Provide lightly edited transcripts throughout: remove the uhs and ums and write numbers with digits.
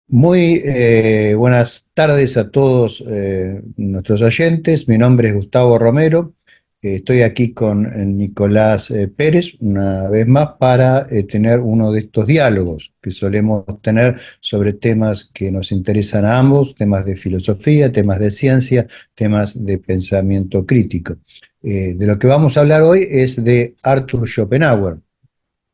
Muy buenas tardes a todos nuestros oyentes. Mi nombre es Gustavo Romero. Estoy aquí con Nicolás Pérez una vez más para tener uno de estos diálogos que solemos tener sobre temas que nos interesan a ambos, temas de filosofía, temas de ciencia, temas de pensamiento crítico. De lo que vamos a hablar hoy es de Arthur Schopenhauer,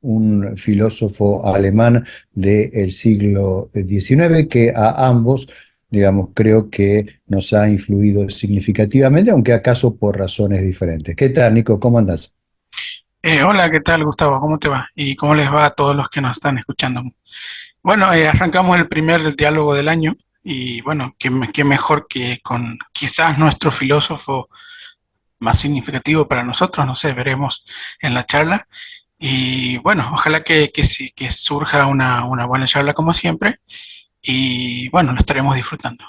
un filósofo alemán del siglo XIX que a ambos, digamos, creo que nos ha influido significativamente, aunque acaso por razones diferentes. ¿Qué tal, Nico? ¿Cómo andás? Hola, ¿qué tal, Gustavo? ¿Cómo te va? ¿Y cómo les va a todos los que nos están escuchando? Bueno, arrancamos el primer diálogo del año y bueno, qué mejor que con quizás nuestro filósofo más significativo para nosotros, no sé, veremos en la charla. Y bueno, ojalá que sí, que surja una buena charla como siempre y bueno, lo estaremos disfrutando.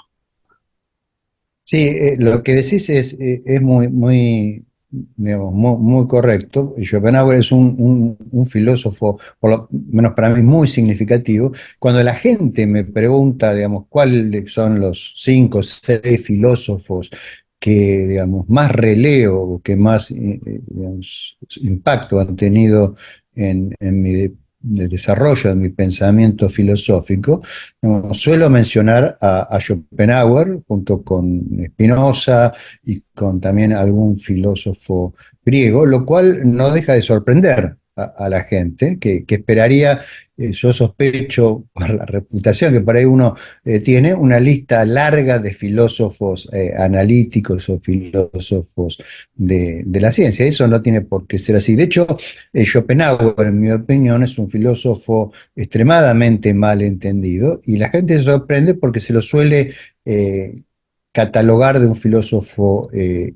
Sí, lo que decís es muy, digamos, muy correcto. Schopenhauer es un filósofo, por lo menos para mí, muy significativo. Cuando la gente me pregunta, digamos, cuáles son los cinco o seis filósofos que, digamos, más releo, o que más, digamos, impacto han tenido en el desarrollo de mi pensamiento filosófico, no, suelo mencionar a Schopenhauer junto con Spinoza y con también algún filósofo griego, lo cual no deja de sorprender a la gente, que esperaría, yo sospecho por la reputación que por ahí uno tiene, una lista larga de filósofos analíticos o filósofos de la ciencia. Eso no tiene por qué ser así. De hecho, Schopenhauer, en mi opinión, es un filósofo extremadamente mal entendido y la gente se sorprende porque se lo suele catalogar de un filósofo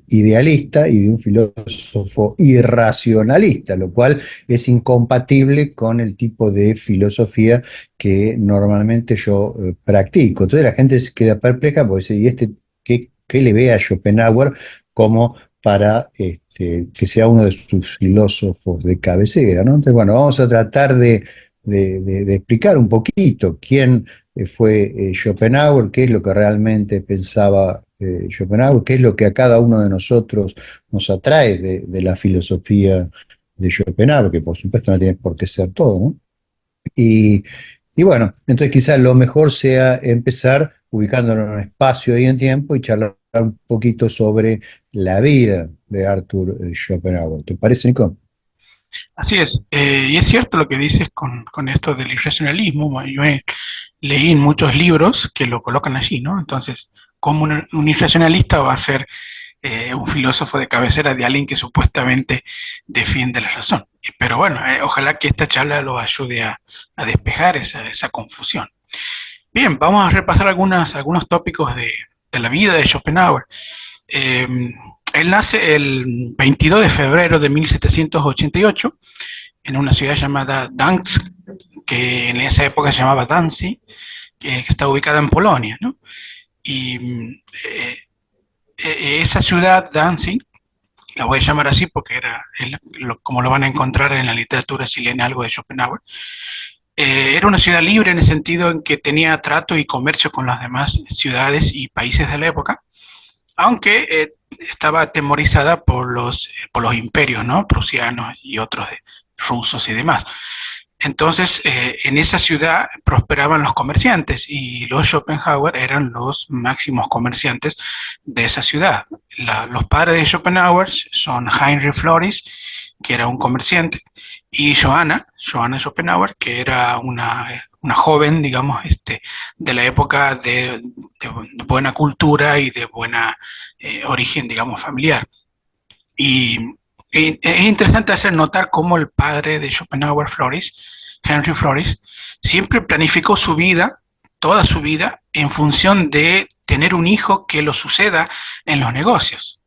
idealista y de un filósofo irracionalista, lo cual es incompatible con el tipo de filosofía que normalmente yo practico. Entonces la gente se queda perpleja porque dice, ¿y este qué le ve a Schopenhauer como para que sea uno de sus filósofos de cabecera, ¿no? Entonces, bueno, vamos a tratar de explicar un poquito quién fue Schopenhauer, qué es lo que realmente pensaba Schopenhauer, qué es lo que a cada uno de nosotros nos atrae de la filosofía de Schopenhauer, que por supuesto no tiene por qué ser todo, ¿no? Y, y bueno, entonces quizás lo mejor sea empezar ubicándolo en un espacio y en tiempo y charlar un poquito sobre la vida de Arthur Schopenhauer. ¿Te parece, Nico? Así es, y es cierto lo que dices con esto del irracionalismo. Bueno, yo leí en muchos libros que lo colocan allí, ¿no? Entonces, ¿cómo un irracionalista va a ser un filósofo de cabecera de alguien que supuestamente defiende la razón? Pero bueno, ojalá que esta charla lo ayude a despejar esa confusión. Bien, vamos a repasar algunos tópicos de la vida de Schopenhauer. Eh, Él nace el 22 de febrero de 1788 en una ciudad llamada Danzig, que en esa época se llamaba Danzig, que está ubicada en Polonia, ¿no? Y esa ciudad, Danzig, la voy a llamar así porque como lo van a encontrar en la literatura chilena, algo de Schopenhauer, era una ciudad libre en el sentido en que tenía trato y comercio con las demás ciudades y países de la época, aunque estaba atemorizada por los imperios, ¿no? Prusianos y otros rusos y demás. Entonces, en esa ciudad prosperaban los comerciantes y los Schopenhauer eran los máximos comerciantes de esa ciudad. Los padres de Schopenhauer son Heinrich Floris, que era un comerciante, y Johanna Schopenhauer, que era una joven, digamos, de la época de buena cultura y de buena origen, digamos, familiar. Y es interesante hacer notar cómo el padre de Schopenhauer, Floris, Henry Floris, siempre planificó su vida, toda su vida, en función de tener un hijo que lo suceda en los negocios.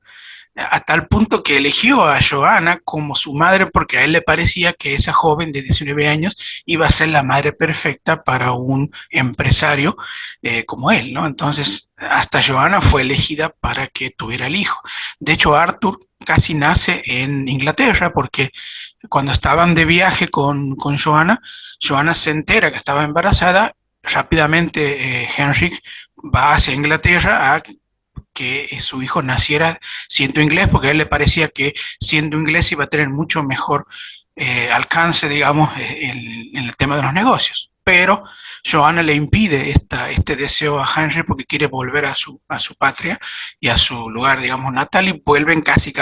a tal punto que eligió a Johanna como su madre porque a él le parecía que esa joven de 19 años iba a ser la madre perfecta para un empresario como él, ¿no? Entonces, hasta Johanna fue elegida para que tuviera el hijo. De hecho, Arthur casi nace en Inglaterra porque cuando estaban de viaje con Johanna, Johanna se entera que estaba embarazada, rápidamente Henrik va hacia Inglaterra a que su hijo naciera siendo inglés, porque a él le parecía que siendo inglés iba a tener mucho mejor alcance, digamos, en el tema de los negocios. Pero Johanna le impide este deseo a Henry porque quiere volver a su patria y a su lugar, digamos, natal, y vuelven casi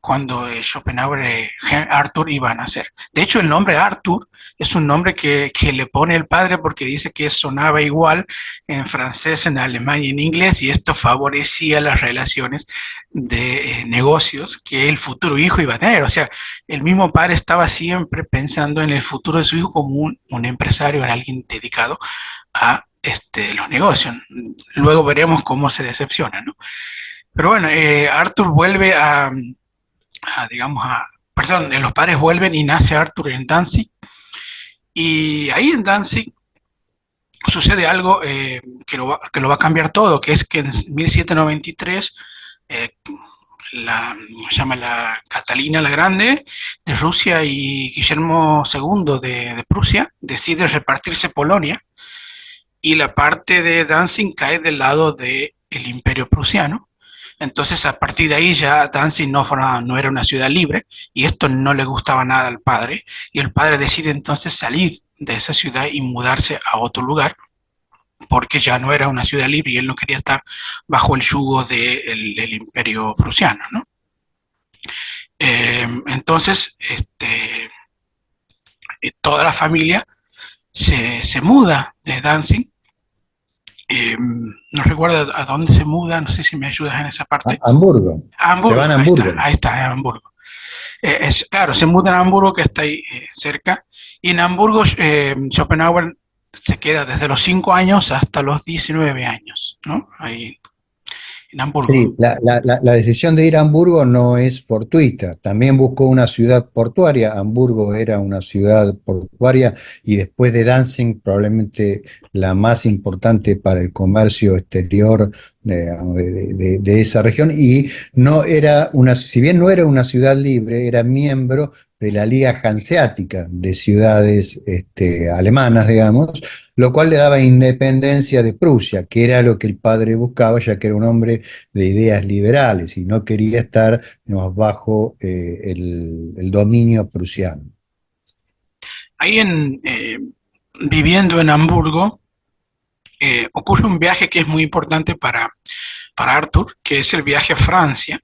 cuando Schopenhauer Arthur iba a nacer. De hecho, el nombre Arthur es un nombre que le pone el padre porque dice que sonaba igual en francés, en alemán y en inglés, y esto favorecía las relaciones de negocios que el futuro hijo iba a tener. O sea, el mismo padre estaba siempre pensando en el futuro de su hijo como un empresario, en alguien dedicado a los negocios. Luego veremos cómo se decepciona, ¿no? Pero bueno, Arthur vuelve digamos, perdón, los padres vuelven y nace Arthur en Danzig. Y ahí en Danzig sucede algo que lo va a cambiar todo, que es que en 1793 eh, llama la Catalina la Grande de Rusia y Guillermo II de Prusia decide repartirse Polonia y la parte de Danzig cae del lado del Imperio Prusiano. Entonces, a partir de ahí ya Danzig no era una ciudad libre y esto no le gustaba nada al padre. Y el padre decide entonces salir de esa ciudad y mudarse a otro lugar porque ya no era una ciudad libre y él no quería estar bajo el yugo del imperio prusiano, ¿no? Entonces, toda la familia se muda de Danzig. No recuerdo a dónde se muda, no sé si me ayudas en esa parte. Hamburgo. A Se Hamburgo, van a Hamburgo. ahí está, en Hamburgo. Claro, se muda a Hamburgo, que está ahí cerca, y en Hamburgo Schopenhauer se queda desde los 5 años hasta los 19 años, ¿no? Ahí en Hamburgo. Sí, la decisión de ir a Hamburgo no es fortuita. También buscó una ciudad portuaria. Hamburgo era una ciudad portuaria y después de Danzig probablemente la más importante para el comercio exterior de esa región. Y no era si bien no era una ciudad libre, era miembro de la Liga Hanseática de ciudades alemanas, digamos, lo cual le daba independencia de Prusia, que era lo que el padre buscaba, ya que era un hombre de ideas liberales y no quería estar, digamos, bajo el dominio prusiano. Ahí viviendo en Hamburgo, ocurre un viaje que es muy importante para Arthur, que es el viaje a Francia,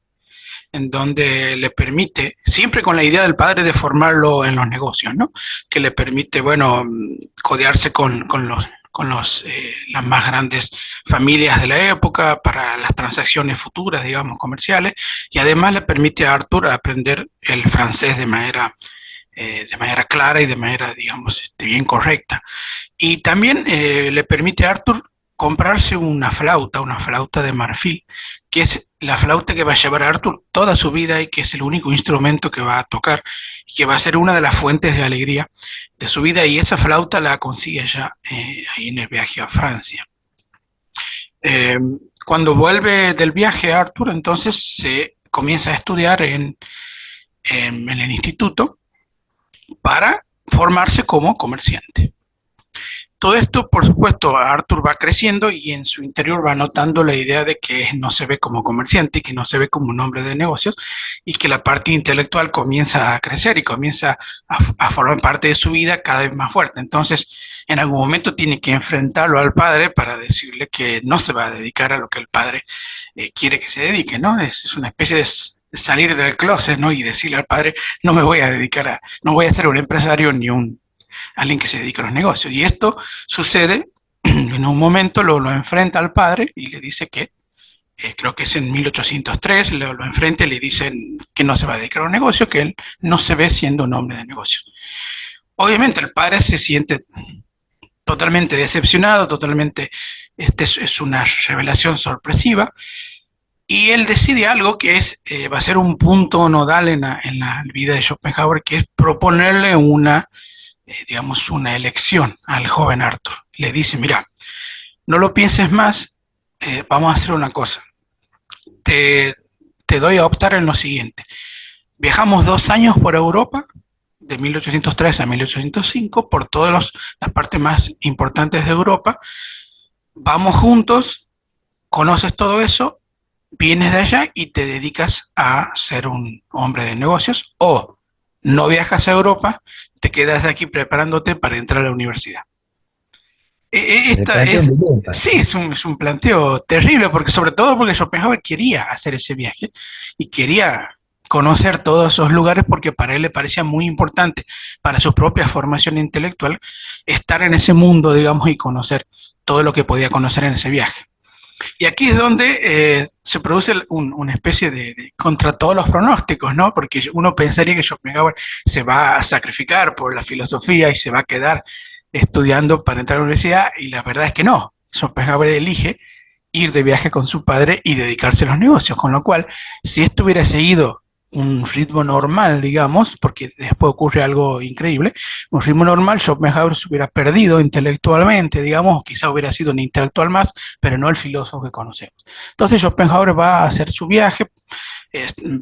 en donde le permite, siempre con la idea del padre de formarlo en los negocios, ¿no? Que le permite, bueno, codearse con las más grandes familias de la época para las transacciones futuras, digamos, comerciales, y además le permite a Arthur aprender el francés de manera clara y de manera, digamos, bien correcta. Y también le permite a Arthur comprarse una flauta de marfil, que es la flauta que va a llevar a Arthur toda su vida y que es el único instrumento que va a tocar y que va a ser una de las fuentes de alegría de su vida. Y esa flauta la consigue ya ahí en el viaje a Francia. Eh, Cuando vuelve del viaje Arthur, entonces se comienza a estudiar en el instituto para formarse como comerciante. Todo esto, por supuesto, Arthur va creciendo y en su interior va notando la idea de que no se ve como comerciante y que no se ve como un hombre de negocios y que la parte intelectual comienza a crecer y comienza a formar parte de su vida cada vez más fuerte. Entonces, en algún momento tiene que enfrentarlo al padre para decirle que no se va a dedicar a lo que el padre quiere que se dedique, ¿no? Es una especie de salir del closet, ¿no? Y decirle al padre, no me voy a dedicar no voy a ser un empresario ni alguien que se dedica a los negocios. Y esto sucede, en un momento lo enfrenta al padre y le dice que, creo que es en 1803, lo enfrenta y le dicen que no se va a dedicar a los negocios, que él no se ve siendo un hombre de negocios. Obviamente el padre se siente totalmente decepcionado, totalmente, es una revelación sorpresiva, Y él decide algo que va a ser un punto nodal en la vida de Schopenhauer, que es proponerle digamos, una elección al joven Arthur. Le dice, mira, no lo pienses más, vamos a hacer una cosa. Te, te doy a optar en lo siguiente. Viajamos 2 años por Europa, de 1803 a 1805, por todas las partes más importantes de Europa. Vamos juntos, conoces todo eso, vienes de allá y te dedicas a ser un hombre de negocios, o no viajas a Europa, te quedas aquí preparándote para entrar a la universidad. Le Esta planteo un es, dilema. sí, es un planteo terrible, porque sobre todo porque Schopenhauer quería hacer ese viaje y quería conocer todos esos lugares porque para él le parecía muy importante para su propia formación intelectual estar en ese mundo, digamos, y conocer todo lo que podía conocer en ese viaje. Y aquí es donde se produce una especie de contra todos los pronósticos, ¿no? Porque uno pensaría que Schopenhauer se va a sacrificar por la filosofía y se va a quedar estudiando para entrar a la universidad, y la verdad es que no. Schopenhauer elige ir de viaje con su padre y dedicarse a los negocios, con lo cual, si esto hubiera seguido un ritmo normal, digamos, porque después ocurre algo increíble, un ritmo normal, Schopenhauer se hubiera perdido intelectualmente, digamos, quizá hubiera sido un intelectual más, pero no el filósofo que conocemos. Entonces Schopenhauer va a hacer su viaje,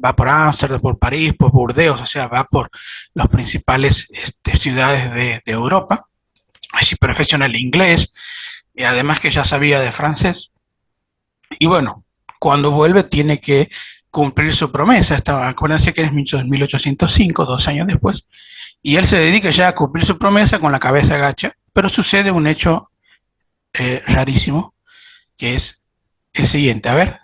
va por Ámsterdam, por París, por Burdeos, o sea, va por las principales ciudades de Europa, allí perfecciona el inglés, y además que ya sabía de francés, y bueno, cuando vuelve tiene que cumplir su promesa. Acuérdense que es 1805, 2 años después, y él se dedica ya a cumplir su promesa con la cabeza gacha, pero sucede un hecho rarísimo, que es el siguiente. A ver.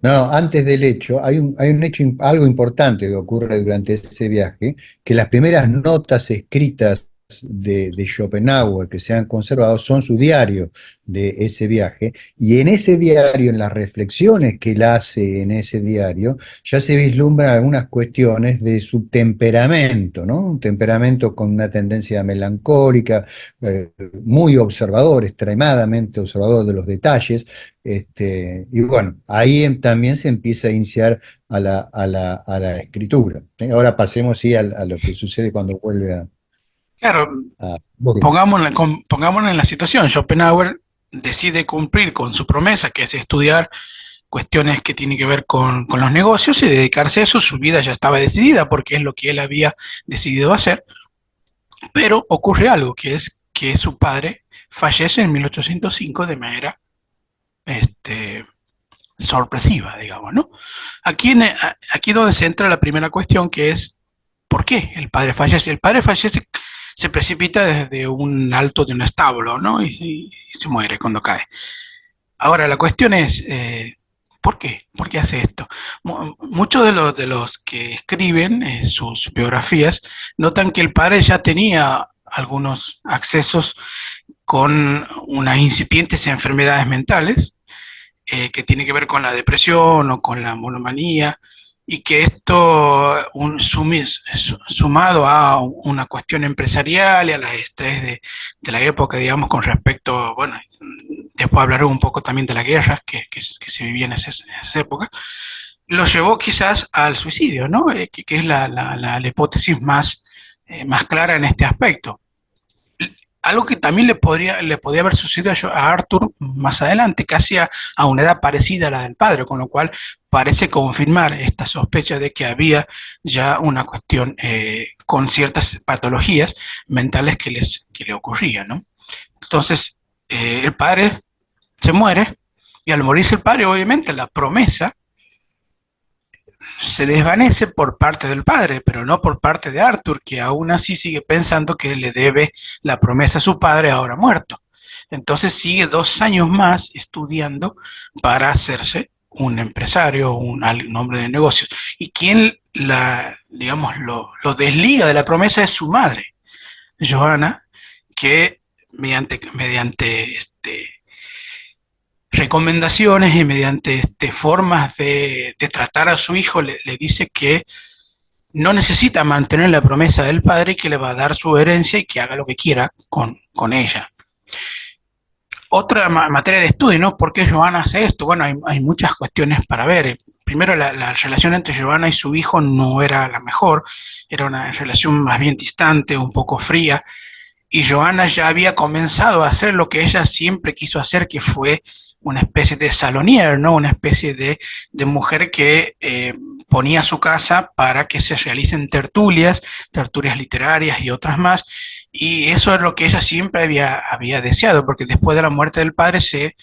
No, no, antes del hecho, hay un hecho, algo importante que ocurre durante ese viaje, que las primeras notas escritas de Schopenhauer que se han conservado son su diario de ese viaje, y en ese diario, en las reflexiones que él hace en ese diario, ya se vislumbran algunas cuestiones de su temperamento, ¿no? Un temperamento con una tendencia melancólica, muy observador, extremadamente observador de los detalles. Y bueno, ahí también se empieza a iniciar a la escritura. Ahora pasemos sí, a lo que sucede cuando vuelve Claro, a pongámonos en la situación. Schopenhauer decide cumplir con su promesa, que es estudiar cuestiones que tienen que ver con los negocios y dedicarse a eso. Su vida ya estaba decidida porque es lo que él había decidido hacer, pero ocurre algo, que es que su padre fallece en 1805 de manera este, sorpresiva, digamos, ¿no? Aquí donde se entra la primera cuestión, que es ¿por qué el padre fallece? El padre fallece, se precipita desde un alto de un establo, ¿no? Y se muere cuando cae. Ahora, la cuestión es, ¿por qué? ¿Por qué hace esto? Muchos de los que escriben sus biografías notan que el padre ya tenía algunos accesos con unas incipientes enfermedades mentales, que tiene que ver con la depresión o con la monomanía, y que esto, sumado a una cuestión empresarial y a las estrés de la época, digamos, con respecto, bueno, después hablaré un poco también de las guerras que se vivían en esa época, lo llevó quizás al suicidio, ¿no? Que es la hipótesis más clara en este aspecto. Algo que también le podía haber sucedido a Arthur más adelante, casi a una edad parecida a la del padre, con lo cual parece confirmar esta sospecha de que había ya una cuestión con ciertas patologías mentales que le ocurrían, ¿no? Entonces, el padre se muere, y al morirse el padre, obviamente, la promesa se desvanece por parte del padre, pero no por parte de Arthur, que aún así sigue pensando que le debe la promesa a su padre ahora muerto. Entonces sigue 2 años más estudiando para hacerse un empresario, un hombre de negocios. Y quien digamos, lo desliga de la promesa es su madre, Johanna, que mediante recomendaciones y mediante formas de tratar a su hijo, le dice que no necesita mantener la promesa del padre, que le va a dar su herencia y que haga lo que quiera con ella. Otra materia de estudio, ¿no? ¿Por qué Joana hace esto? Bueno, hay muchas cuestiones para ver. Primero, la relación entre Joana y su hijo no era la mejor, era una relación más bien distante, un poco fría, y Joana ya había comenzado a hacer lo que ella siempre quiso hacer, que fue una especie de salonier, ¿no? Una especie de mujer que ponía su casa para que se realicen tertulias, tertulias literarias y otras más, y eso es lo que ella siempre había deseado, porque después de la muerte del padre se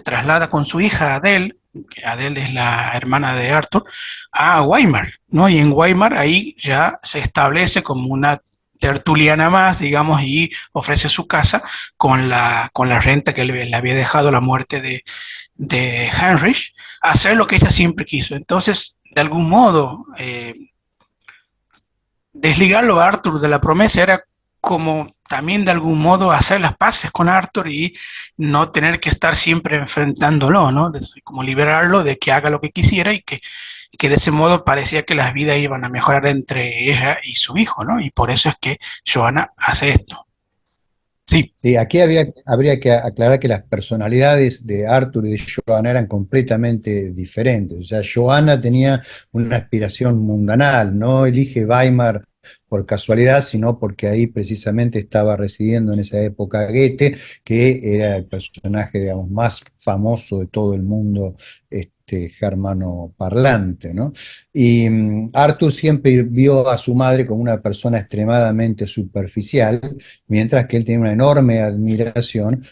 traslada con su hija Adele, que Adele es la hermana de Arthur, a Weimar, ¿no? Y en Weimar ahí ya se establece como una tertuliana más, digamos, y ofrece su casa con la renta que le había dejado la muerte de Heinrich, hacer lo que ella siempre quiso. Entonces, de algún modo, desligarlo a Arthur de la promesa era como también de algún modo hacer las paces con Arthur y no tener que estar siempre enfrentándolo, ¿no? Como liberarlo de que haga lo que quisiera y que de ese modo parecía que las vidas iban a mejorar entre ella y su hijo, ¿no? Y por eso es que Joana hace esto. Sí, Sí, aquí habría que aclarar que las personalidades de Arthur y de Joanna eran completamente diferentes. O sea, Joanna tenía una aspiración mundanal, no elige Weimar por casualidad, sino porque ahí precisamente estaba residiendo en esa época Goethe, que era el personaje, digamos, más famoso de todo el mundo germano parlante, ¿no? Y Arthur siempre vio a su madre como una persona extremadamente superficial, mientras que él tiene una enorme admiración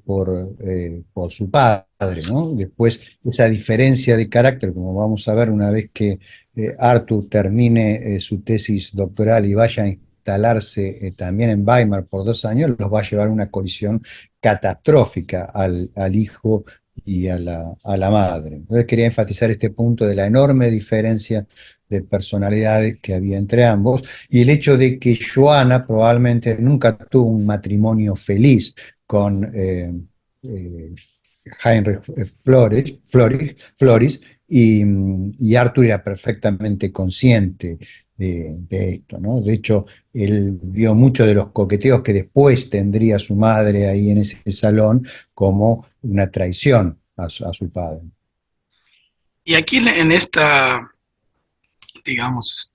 por su padre, ¿no? Después, esa diferencia de carácter, como vamos a ver una vez que Arthur termine su tesis doctoral y vaya a instalarse también en Weimar por 2 años, los va a llevar a una colisión catastrófica al hijo y a la madre. Entonces quería enfatizar este punto de la enorme diferencia de personalidades que había entre ambos y el hecho de que Joana probablemente nunca tuvo un matrimonio feliz con eh, Heinrich Floris y Arthur era perfectamente consciente de esto, ¿no? De hecho, él vio muchos de los coqueteos que después tendría su madre ahí en ese salón como una traición a su padre. y aquí en esta, digamos,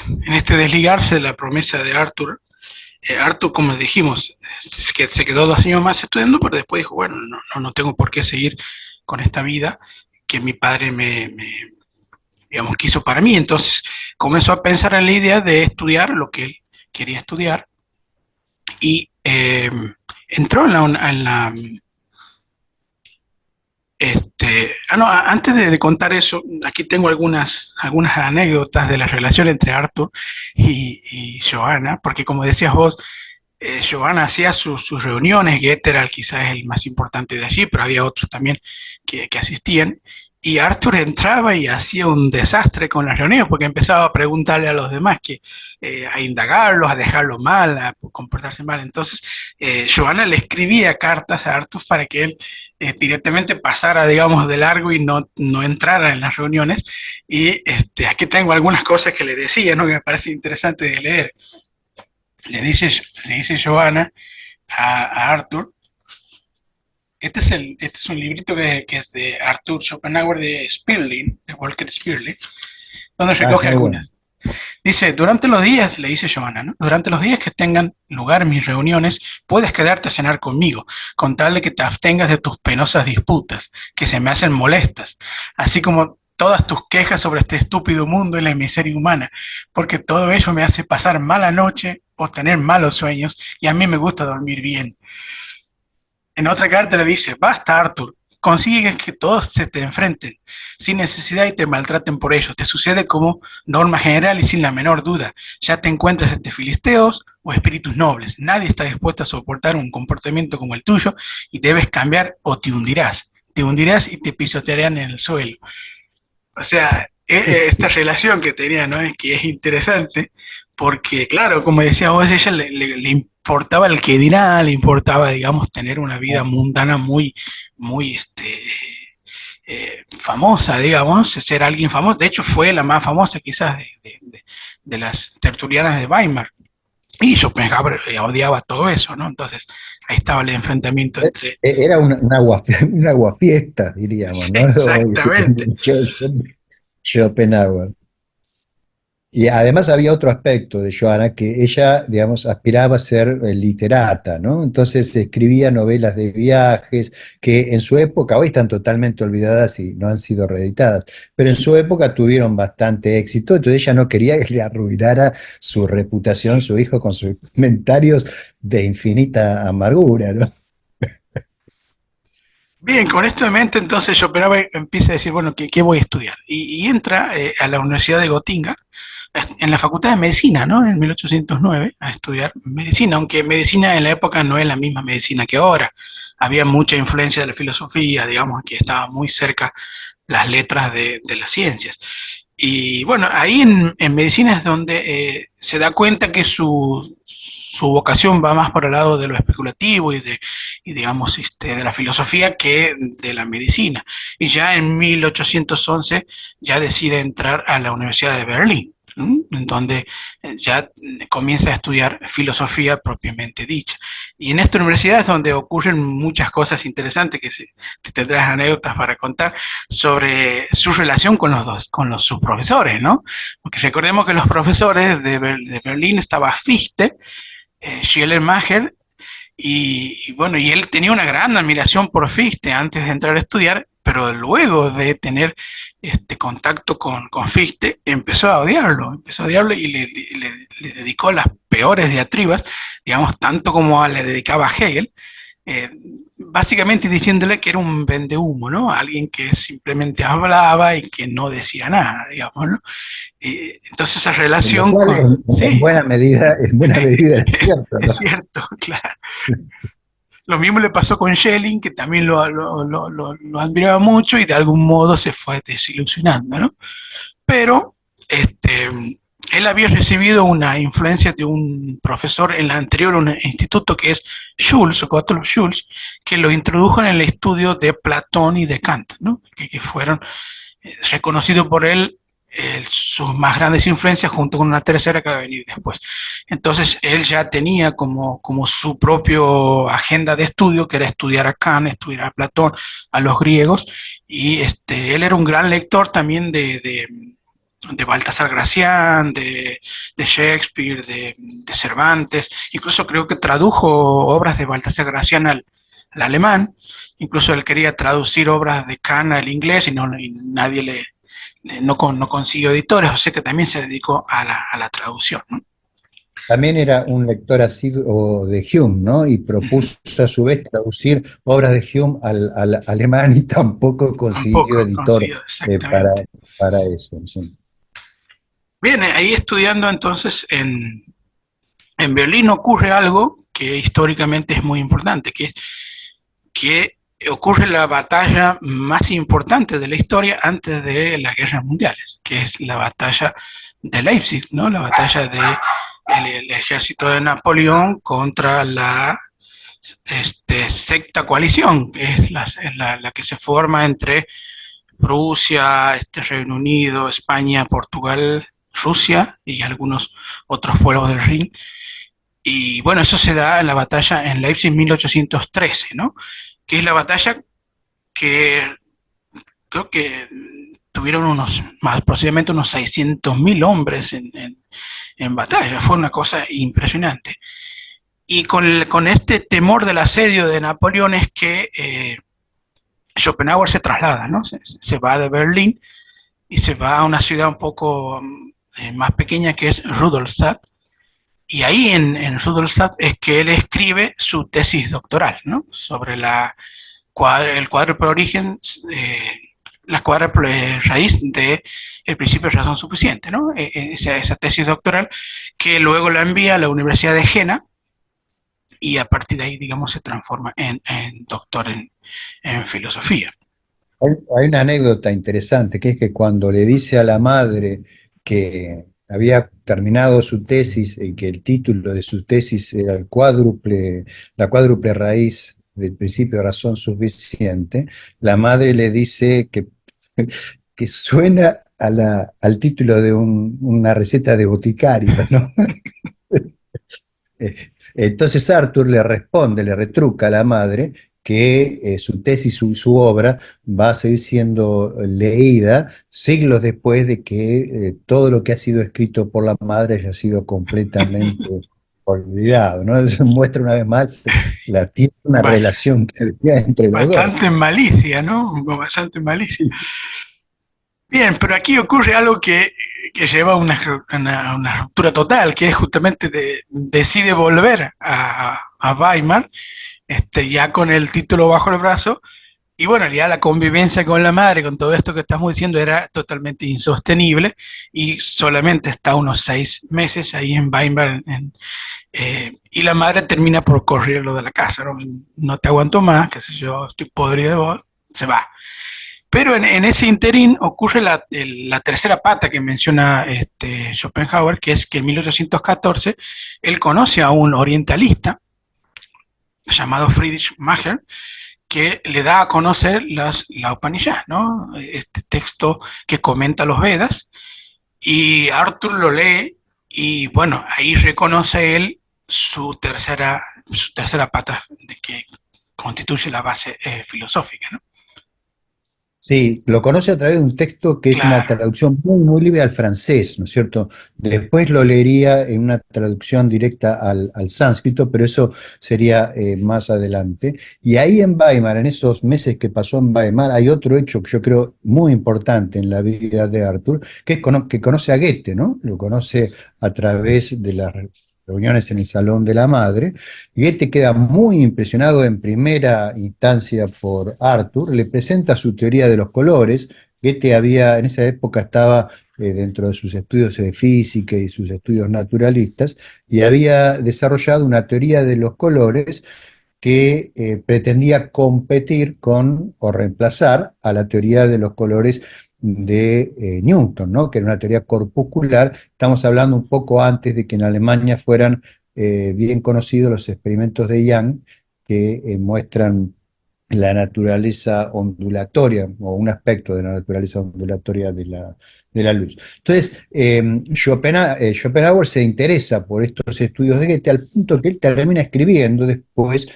en este desligarse de la promesa de Arthur, Arthur, como dijimos, es que se quedó 2 años más estudiando, pero después dijo, bueno, no tengo por qué seguir con esta vida que mi padre digamos, quiso para mí. Entonces comenzó a pensar en la idea de estudiar lo que él quería estudiar y entró no, antes de contar eso, aquí tengo algunas anécdotas de la relación entre Arthur y Joanna, porque como decías vos, Joanna hacía sus reuniones, Goethe era quizás el más importante de allí, pero había otros también que asistían, y Arthur entraba y hacía un desastre con las reuniones, porque empezaba a preguntarle a los demás, a indagarlos, a dejarlo mal, a comportarse mal. Entonces, Joanna le escribía cartas a Arthur para que él directamente pasara, digamos, de largo y no entrara en las reuniones. Y aquí tengo algunas cosas que le decía, ¿no? Que me parece interesante de leer. Le dice Johanna a Arthur, este es un librito que es de Arthur Schopenhauer de Sperling, de Walker Sperling, donde Ah, es recoge muy bueno. algunas. Dice, durante los días, le dice Johanna, ¿no? Durante los días que tengan lugar mis reuniones, puedes quedarte a cenar conmigo, con tal de que te abstengas de tus penosas disputas, que se me hacen molestas, así como todas tus quejas sobre este estúpido mundo y la miseria humana, porque todo ello me hace pasar mala noche o tener malos sueños, y a mí me gusta dormir bien. En otra carta le dice, basta Arthur, consigue que todos se te enfrenten sin necesidad y te maltraten por ello. Te sucede como norma general y sin la menor duda. Ya te encuentras entre filisteos o espíritus nobles. Nadie está dispuesto a soportar un comportamiento como el tuyo y debes cambiar o te hundirás. Te hundirás y te pisotearán en el suelo. O sea, esta relación que tenía, ¿no? Es que es interesante porque, claro, como decía vos, ella le importaba el que dirá, le importaba, digamos, tener una vida mundana muy, famosa, digamos, ser alguien famoso. De hecho, fue la más famosa quizás de las tertulianas de Weimar. Y Schopenhauer odiaba todo eso, ¿no? Entonces, ahí estaba el enfrentamiento entre... Era un aguafiestas, diríamos, ¿no? Exactamente. Schopenhauer. Y además había otro aspecto de Johanna, que ella, digamos, aspiraba a ser literata, ¿no? Entonces escribía novelas de viajes que en su época, hoy están totalmente olvidadas y no han sido reeditadas, pero en su época tuvieron bastante éxito, entonces ella no quería que le arruinara su reputación, su hijo, con sus comentarios de infinita amargura, ¿no? Bien, con esto en mente, entonces Schopenhauer empieza a decir, bueno, ¿qué voy a estudiar? Y entra a la Universidad de Gotinga, en la Facultad de Medicina, ¿no? En 1809, a estudiar medicina, aunque medicina en la época no es la misma medicina que ahora. Había mucha influencia de la filosofía, digamos, que estaba muy cerca las letras de las ciencias. Y bueno, ahí en medicina es donde se da cuenta que su vocación va más por el lado de lo especulativo y digamos, de la filosofía que de la medicina. Y ya en 1811 ya decide entrar a la Universidad de Berlín, ¿m? En donde ya comienza a estudiar filosofía propiamente dicha. Y en esta universidad es donde ocurren muchas cosas interesantes que si te tendrás anécdotas para contar sobre su relación con los dos, con sus profesores, ¿no? Porque recordemos que los profesores de Berlín estaba Fichte, Schleiermacher, bueno, y él tenía una gran admiración por Fichte antes de entrar a estudiar, pero luego de tener este contacto con Fichte, empezó a odiarlo y le dedicó las peores diatribas, digamos, tanto como le dedicaba a Hegel, básicamente diciéndole que era un vendehumo, ¿no? Alguien que simplemente hablaba y que no decía nada, digamos, ¿no? Entonces esa Lo relación cual con... Sí, en buena medida es cierto, es ¿no? cierto, claro. Lo mismo le pasó con Schelling, que también lo admiraba mucho y de algún modo se fue desilusionando, ¿no? Pero este, él había recibido una influencia de un profesor en la anterior un instituto que es Schulz, o Gottlob Schulz, que lo introdujo en el estudio de Platón y de Kant, ¿no? Que fueron reconocidos por él sus más grandes influencias junto con una tercera que va a venir después. Entonces él ya tenía como su propio agenda de estudio, que era estudiar a Kant, estudiar a Platón, a los griegos, y él era un gran lector también de Baltasar Gracián, de Shakespeare, de Cervantes, incluso creo que tradujo obras de Baltasar Gracián al alemán, incluso él quería traducir obras de Kant al inglés y nadie no consiguió editores, o sea que también se dedicó a la traducción, ¿no? También era un lector asiduo de Hume, ¿no? Y propuso a su vez traducir obras de Hume al alemán y tampoco consiguió Tampoco editor consiguió eh, para, exactamente. para eso. Sí. Bien, ahí estudiando entonces en Berlín ocurre algo que históricamente es muy importante, que es que ocurre la batalla más importante de la historia antes de las guerras mundiales, que es la batalla de Leipzig, ¿no? La batalla de el ejército de Napoleón contra la secta coalición, que es la que se forma entre Prusia, Reino Unido, España, Portugal, Rusia y algunos otros pueblos del Rin. Y bueno, eso se da en la batalla en Leipzig 1813, ¿no? Que es la batalla que creo que tuvieron más posiblemente unos 600.000 hombres en batalla. Fue una cosa impresionante. Y con este temor del asedio de Napoleón es que Schopenhauer se traslada, ¿no? Se va de Berlín y se va a una ciudad un poco más pequeña que es Rudolstadt. Y ahí en Rudolstadt es que él escribe su tesis doctoral, ¿no? Sobre el cuádruple origen, la cuádruple raíz de el principio de razón suficiente, ¿no? Esa tesis doctoral que luego la envía a la Universidad de Jena y a partir de ahí, digamos, se transforma en doctor en filosofía. Hay una anécdota interesante, que es que cuando le dice a la madre que había terminado su tesis y que el título de su tesis era la cuádruple raíz del principio de razón suficiente, la madre le dice que suena al título de una receta de boticario, ¿no? Entonces Arthur le responde, le retruca a la madre que su tesis, su obra va a seguir siendo leída siglos después de que todo lo que ha sido escrito por la madre haya sido completamente olvidado, ¿no? Eso muestra una vez más tiene una Bas- relación que había entre los dos. Bastante malicia, ¿no? Bastante malicia. Sí, Bien, pero aquí ocurre algo que lleva a una ruptura total, que es justamente decide volver a Weimar, ya con el título bajo el brazo, y bueno, ya la convivencia con la madre, con todo esto que estamos diciendo, era totalmente insostenible, y solamente está unos 6 meses ahí en Weimar, y la madre termina por correrlo de la casa, ¿no? No te aguanto más, qué sé yo, estoy podrido de vos, se va. Pero en ese interín ocurre la tercera pata que menciona Schopenhauer, que es que en 1814 él conoce a un orientalista llamado Friedrich Macher, que le da a conocer la Upanishad, ¿no? Este texto que comenta los Vedas, y Arthur lo lee y bueno, ahí reconoce él su tercera pata de que constituye la base filosófica, ¿no? sí, lo conoce a través de un texto que es una Claro. traducción muy, muy libre al francés, ¿no es cierto? Después lo leería en una traducción directa al sánscrito, pero eso sería más adelante. Y ahí en Weimar, en esos meses que pasó en Weimar, hay otro hecho que yo creo muy importante en la vida de Arthur, que es que conoce a Goethe, ¿no? Lo conoce a través de las reuniones en el Salón de la Madre. Goethe queda muy impresionado en primera instancia por Arthur, le presenta su teoría de los colores. Goethe en esa época estaba dentro de sus estudios de física y sus estudios naturalistas, y había desarrollado una teoría de los colores que pretendía competir con o reemplazar a la teoría de los colores de Newton, ¿no? Que era una teoría corpuscular. Estamos hablando un poco antes de que en Alemania fueran bien conocidos los experimentos de Young, que muestran la naturaleza ondulatoria o un aspecto de la naturaleza ondulatoria de la luz. Entonces, Schopenhauer se interesa por estos estudios de Goethe al punto que él termina escribiendo después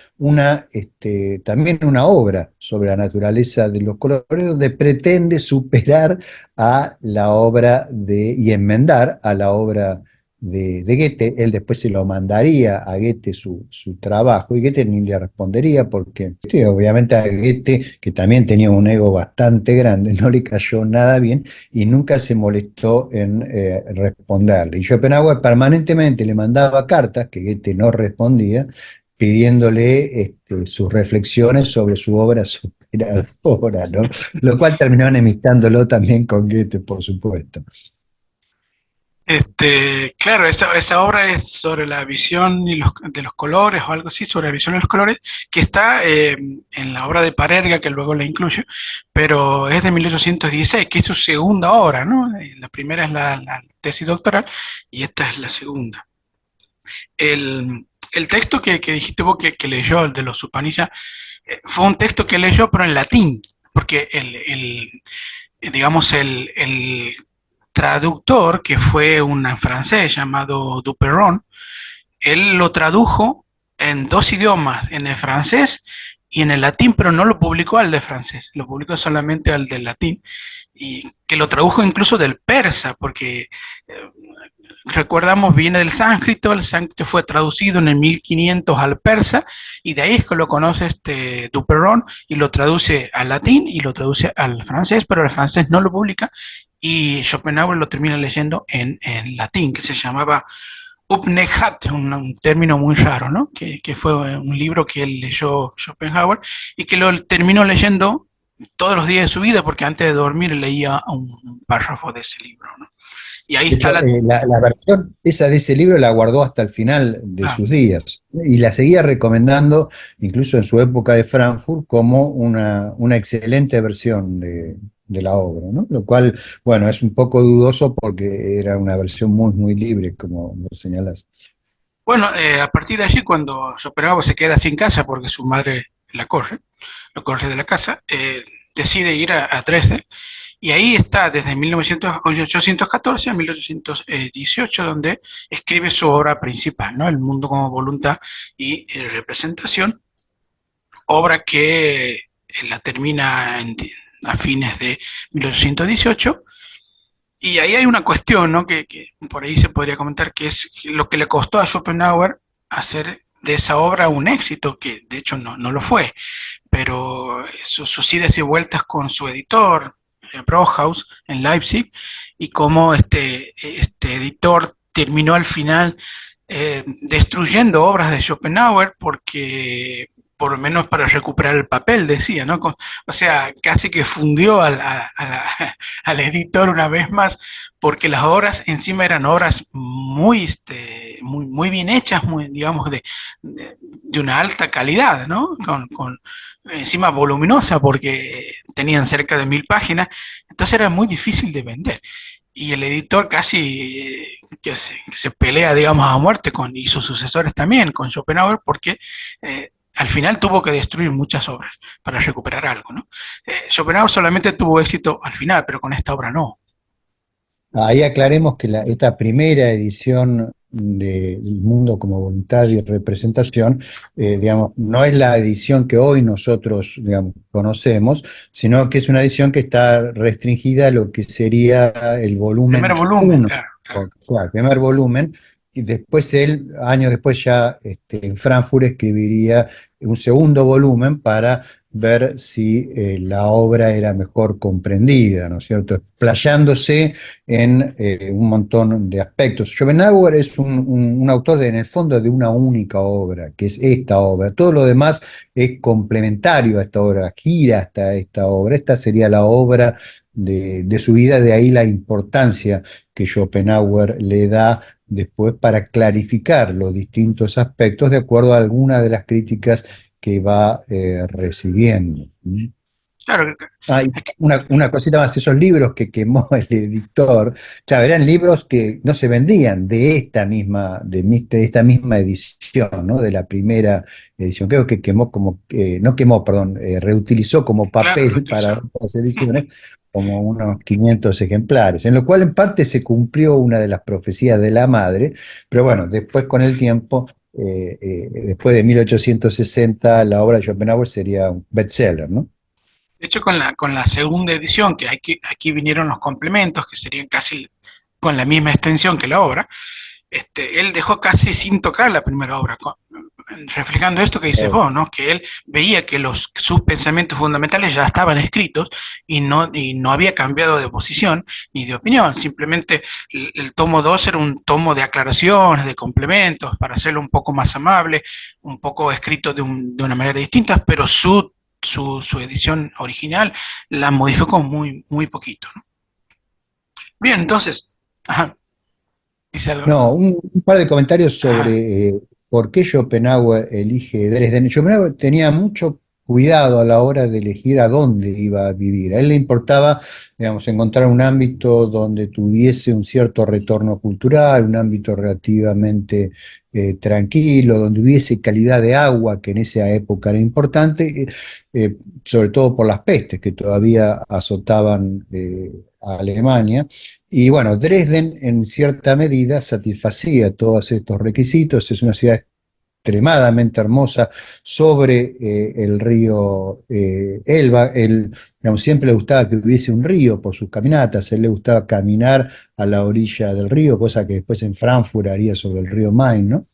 también una obra sobre la naturaleza de los colores, donde pretende superar a la obra y enmendar a la obra de Goethe. Él después se lo mandaría a Goethe su trabajo, y Goethe ni le respondería porque sí, obviamente a Goethe, que también tenía un ego bastante grande, no le cayó nada bien y nunca se molestó en responderle. Y Schopenhauer permanentemente le mandaba cartas que Goethe no respondía, pidiéndole sus reflexiones sobre su obra superadora, ¿no? Lo cual terminó enemistándolo también con Goethe, por supuesto. Claro, esa obra es sobre la visión de los colores o algo así, sobre la visión de los colores, que está en la obra de Parerga, que luego la incluye, pero es de 1816, que es su segunda obra, ¿no? La primera es la tesis doctoral y esta es la segunda. El texto que dijiste vos que leyó, el de los Upanishads, fue un texto que leyó, pero en latín, porque digamos, el traductor, que fue un francés llamado Duperron, él lo tradujo en dos idiomas, en el francés y en el latín, pero no lo publicó al de francés, lo publicó solamente al del latín, y que lo tradujo incluso del persa, porque recordamos, viene del sánscrito, el sánscrito fue traducido en el 1500 al persa, y de ahí es que lo conoce Duperron, y lo traduce al latín y lo traduce al francés, pero el francés no lo publica, y Schopenhauer lo termina leyendo en latín, que se llamaba Upnehat, un término muy raro, ¿no? Que fue un libro que él leyó Schopenhauer y que lo terminó leyendo todos los días de su vida, porque antes de dormir leía un párrafo de ese libro, ¿no? Y ahí De está hecho, la versión esa de ese libro la guardó hasta el final de ah, sus días y la seguía recomendando, incluso en su época de Frankfurt, como una excelente versión de la obra, ¿no? Lo cual, bueno, es un poco dudoso porque era una versión muy, muy libre, como lo señalas. bueno, a partir de allí, cuando Schopenhauer se queda sin casa porque su madre lo corre de la casa, decide ir a Dresde Y ahí está desde 1814 a 1818, donde escribe su obra principal, ¿no? El mundo como voluntad y representación, obra que la termina a fines de 1818. Y ahí hay una cuestión, ¿no? Que por ahí se podría comentar, que es lo que le costó a Schopenhauer hacer de esa obra un éxito, que de hecho no lo fue, pero sus idas y vueltas con su editor, Brockhaus, en Leipzig, y cómo este editor terminó al final destruyendo obras de Schopenhauer porque por lo menos para recuperar el papel, decía, ¿no? O sea, casi que fundió al editor una vez más, porque las obras encima eran obras muy bien hechas, muy, digamos, de una alta calidad, ¿no? Encima voluminosa, porque tenían cerca de 1000 páginas, entonces era muy difícil de vender. Y el editor casi que se pelea, digamos, a muerte y sus sucesores también, con Schopenhauer, porque al final tuvo que destruir muchas obras para recuperar algo, ¿no? Schopenhauer solamente tuvo éxito al final, pero con esta obra no. Ahí aclaremos que esta primera edición del Mundo como Voluntad y Representación, digamos, no es la edición que hoy nosotros, digamos, conocemos, sino que es una edición que está restringida a lo que sería el Primer volumen volumen, uno, claro, claro. o sea, el primer volumen, y después él, años después ya en Frankfurt escribiría un segundo volumen para ver si la obra era mejor comprendida, ¿no es cierto? Explayándose en un montón de aspectos. Schopenhauer es un autor en el fondo de una única obra, que es esta obra. Todo lo demás es complementario a esta obra, gira hasta esta obra. Esta sería la obra de su vida, de ahí la importancia que Schopenhauer le da después para clarificar los distintos aspectos de acuerdo a alguna de las críticas que va recibiendo. Claro, Ah, y una cosita más, esos libros que quemó el editor, claro, eran libros que no se vendían de de esta misma edición, ¿no? De la primera edición. Creo que quemó como, no quemó, perdón, reutilizó como claro, papel para reutilizado. otras ediciones como unos 500 ejemplares, en lo cual en parte se cumplió una de las profecías de la madre, pero bueno, después con el tiempo, después de 1860, la obra de Schopenhauer sería un bestseller, ¿no? De hecho, con la segunda edición, que aquí vinieron los complementos, que serían casi con la misma extensión que la obra, él dejó casi sin tocar la primera obra, reflejando esto que dices vos, ¿no? Que él veía que sus pensamientos fundamentales ya estaban escritos y no había cambiado de posición ni de opinión, simplemente el tomo 2 era un tomo de aclaraciones, de complementos, para hacerlo un poco más amable, un poco escrito de una manera distinta, pero su edición original la modificó muy poquito, ¿no? Bien, entonces, ajá, dice algo, No, un par de comentarios ajá, sobre por qué Schopenhauer elige Dresden. Schopenhauer tenía mucho cuidado a la hora de elegir a dónde iba a vivir. A él le importaba, digamos, encontrar un ámbito donde tuviese un cierto retorno cultural, un ámbito relativamente tranquilo, donde hubiese calidad de agua, que en esa época era importante, sobre todo por las pestes que todavía azotaban a Alemania. Y bueno, Dresden en cierta medida satisfacía todos estos requisitos, es una ciudad extremadamente hermosa sobre el río Elba. Él, digamos, siempre le gustaba que hubiese un río por sus caminatas, a él le gustaba caminar a la orilla del río, cosa que después en Frankfurt haría sobre el río Main, ¿no?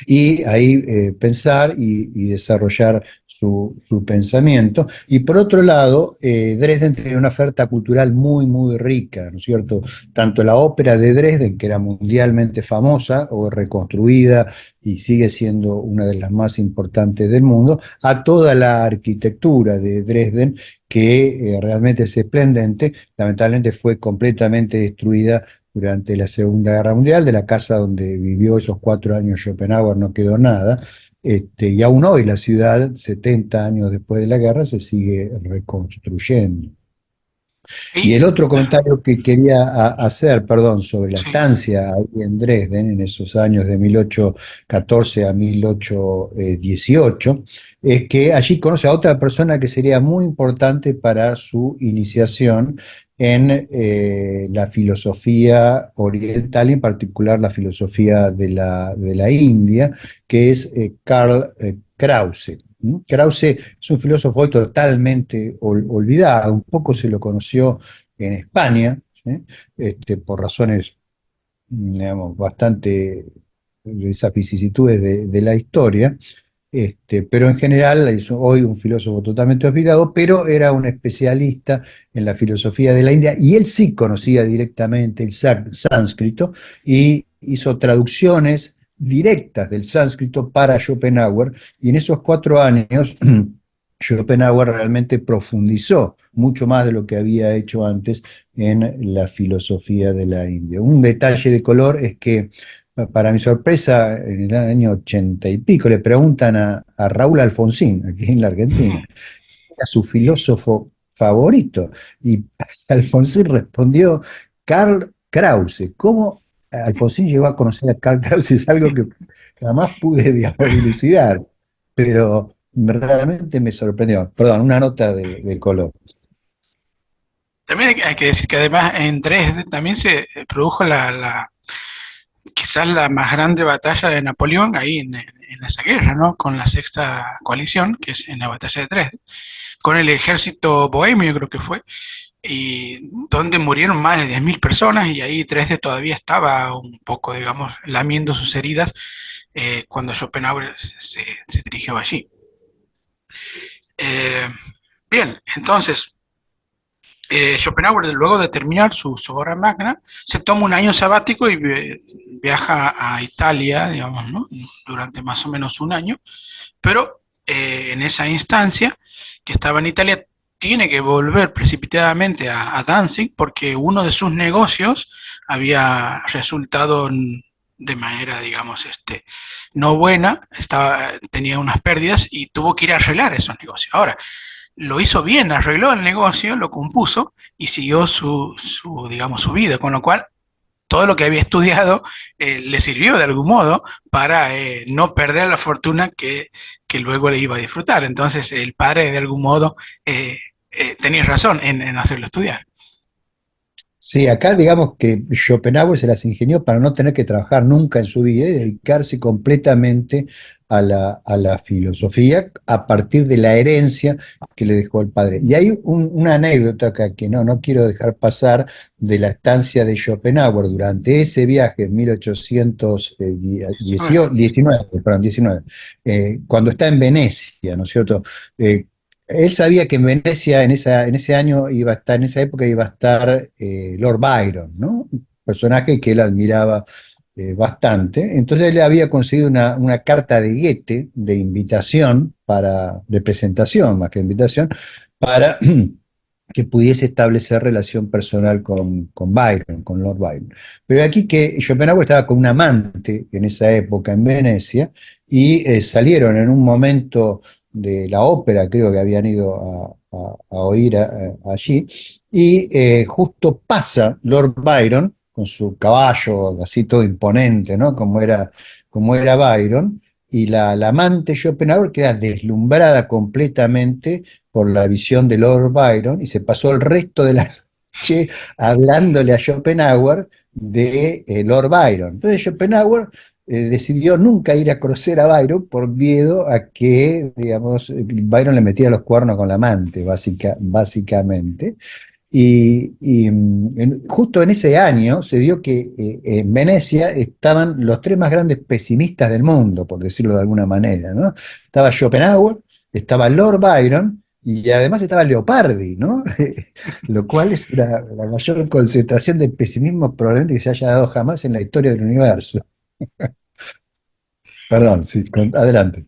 Y ahí pensar y desarrollar su pensamiento. Y por otro lado, Dresden tenía una oferta cultural muy rica, ¿no es cierto? Tanto la ópera de Dresden, que era mundialmente famosa o reconstruida y sigue siendo una de las más importantes del mundo, a toda la arquitectura de Dresden, que realmente es esplendente, lamentablemente fue completamente destruida durante la Segunda Guerra Mundial. De la casa donde vivió esos 4 años Schopenhauer no quedó nada. Y aún hoy la ciudad, 70 años después de la guerra, se sigue reconstruyendo. Y Y, el otro comentario que quería hacer, perdón, sobre la sí, estancia ahí en Dresden, en esos años de 1814 a 1818, es que allí conoce a otra persona que sería muy importante para su iniciación en la filosofía oriental y en particular la filosofía de la India, que es Karl Krause. ¿Mm? Krause es un filósofo hoy totalmente olvidado, un poco se lo conoció en España, ¿sí? Por razones, digamos, bastante de esas vicisitudes de la historia, pero en general es hoy un filósofo totalmente olvidado, pero era un especialista en la filosofía de la India y él sí conocía directamente el sánscrito y hizo traducciones directas del sánscrito para Schopenhauer y en esos 4 años Schopenhauer realmente profundizó mucho más de lo que había hecho antes en la filosofía de la India. Un detalle de color es que para mi sorpresa, en el año 80 y pico, le preguntan a Raúl Alfonsín, aquí en la Argentina, a su filósofo favorito. Y Alfonsín respondió, Karl Krause. ¿Cómo Alfonsín llegó a conocer a Karl Krause? Es algo que jamás pude, digamos, dilucidar, pero realmente me sorprendió. Perdón, una nota de color. también hay que decir que además en Dresde también se produjo quizás la más grande batalla de Napoleón ahí en esa guerra, ¿no? Con la sexta coalición, que es en la batalla de Dresde, con el ejército bohemio creo que fue, y donde murieron más de 10.000 personas y ahí Dresde todavía estaba un poco, digamos, lamiendo sus heridas cuando Schopenhauer se dirigió allí. Eh, bien, entonces Schopenhauer, luego de terminar su obra magna, se toma un año sabático y viaja a Italia, digamos, ¿no? Durante más o menos un año, pero en esa instancia que estaba en Italia, tiene que volver precipitadamente a Danzig porque uno de sus negocios había resultado de manera, digamos, no buena, tenía unas pérdidas y tuvo que ir a arreglar esos negocios. Ahora, lo hizo bien, arregló el negocio, lo compuso y siguió digamos, su vida, con lo cual todo lo que había estudiado le sirvió de algún modo para no perder la fortuna que luego le iba a disfrutar. Entonces el padre de algún modo tenía razón en hacerlo estudiar. Sí, acá digamos que Schopenhauer se las ingenió para no tener que trabajar nunca en su vida y dedicarse completamente a la filosofía a partir de la herencia que le dejó el padre. Y hay una anécdota acá que no quiero dejar pasar de la estancia de Schopenhauer durante ese viaje en 1819, perdón, 19, cuando está en Venecia, ¿no es cierto? Él sabía que en Venecia en ese año iba a estar, en esa época iba a estar Lord Byron, ¿no? Un personaje que él admiraba bastante. Entonces él había conseguido una carta de Goethe de invitación de presentación más que invitación, para que pudiese establecer relación personal con Byron, con Lord Byron. Pero aquí que Schopenhauer estaba con un amante en esa época en Venecia y salieron en un momento de la ópera, creo que habían ido a oír allí, y justo pasa Lord Byron con su caballo así todo imponente, ¿no? Como era Byron, y la amante Schopenhauer queda deslumbrada completamente por la visión de Lord Byron y se pasó el resto de la noche hablándole a Schopenhauer de Lord Byron. Entonces Schopenhauer decidió nunca ir a conocer a Byron por miedo a que, digamos, Byron le metiera los cuernos con la amante, básicamente. Justo en ese año se dio que en Venecia estaban los tres más grandes pesimistas del mundo, por decirlo de alguna manera, ¿no? Estaba Schopenhauer, estaba Lord Byron y además estaba Leopardi, ¿no? Lo cual es la mayor concentración de pesimismo probablemente que se haya dado jamás en la historia del universo. Perdón, sí, adelante.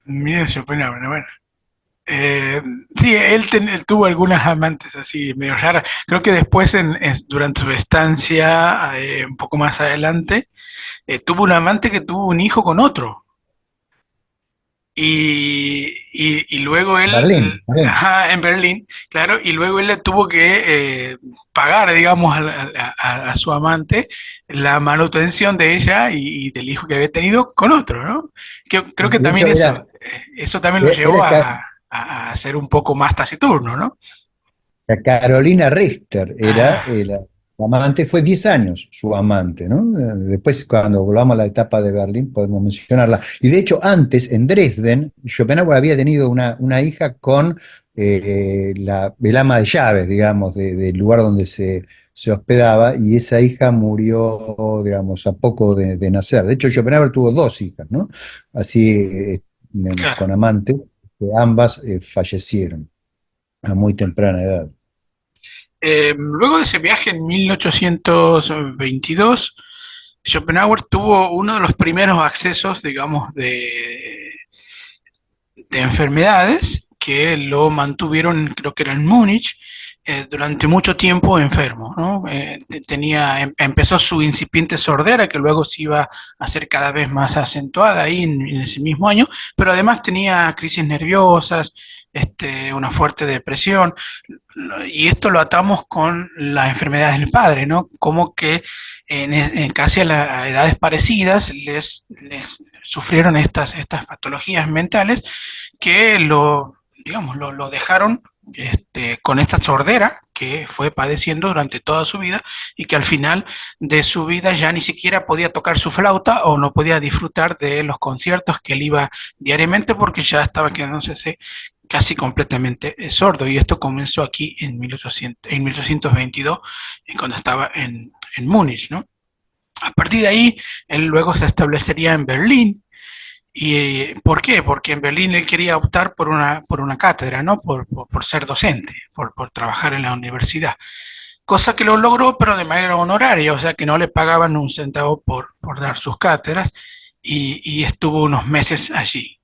Mira, Schopenhauer, bueno. Eh, sí, él tuvo algunas amantes así medio raras. Creo que después, durante su estancia, un poco más adelante, tuvo un amante que tuvo un hijo con otro. y luego él, Berlín, Berlín. ajá, en Berlín, claro, y luego él le tuvo que pagar, digamos, a su amante la manutención de ella y del hijo que había tenido con otro, ¿no? Que, creo que De también hecho, eso también lo llevó era a ser un poco más taciturno, ¿no? la Carolina Richter era Ah, la amante, fue 10 años su amante, ¿no? Después, cuando volvamos a la etapa de Berlín, podemos mencionarla. Y de hecho, antes, en Dresden, Schopenhauer había tenido una hija con el ama de llaves, digamos, del lugar donde se hospedaba, y esa hija murió, digamos, a poco de nacer. De hecho, Schopenhauer tuvo dos hijas, ¿no? Así, digamos, claro. con amantes, que ambas fallecieron a muy temprana edad. Luego de ese viaje en 1822, Schopenhauer tuvo uno de los primeros accesos, digamos, de enfermedades que lo mantuvieron, creo que era en Múnich, durante mucho tiempo enfermo, ¿no? Empezó su incipiente sordera, que luego se iba a hacer cada vez más acentuada ahí en ese mismo año, pero además tenía crisis nerviosas, una fuerte depresión, y esto lo atamos con las enfermedades del padre, ¿no? Como que en casi a edades parecidas les sufrieron estas patologías mentales que digamos, lo dejaron con esta sordera que fue padeciendo durante toda su vida y que al final de su vida ya ni siquiera podía tocar su flauta o no podía disfrutar de los conciertos que él iba diariamente porque ya estaba quedándose casi completamente sordo. Y esto comenzó aquí en 1822, cuando estaba en Múnich, ¿no? A partir de ahí, él luego se establecería en Berlín. ¿Y por qué? Porque en Berlín él quería optar por una cátedra, ¿no? Por ser docente, por trabajar en la universidad. Cosa que lo logró, pero de manera honoraria, o sea que no le pagaban un centavo por dar sus cátedras y estuvo unos meses allí.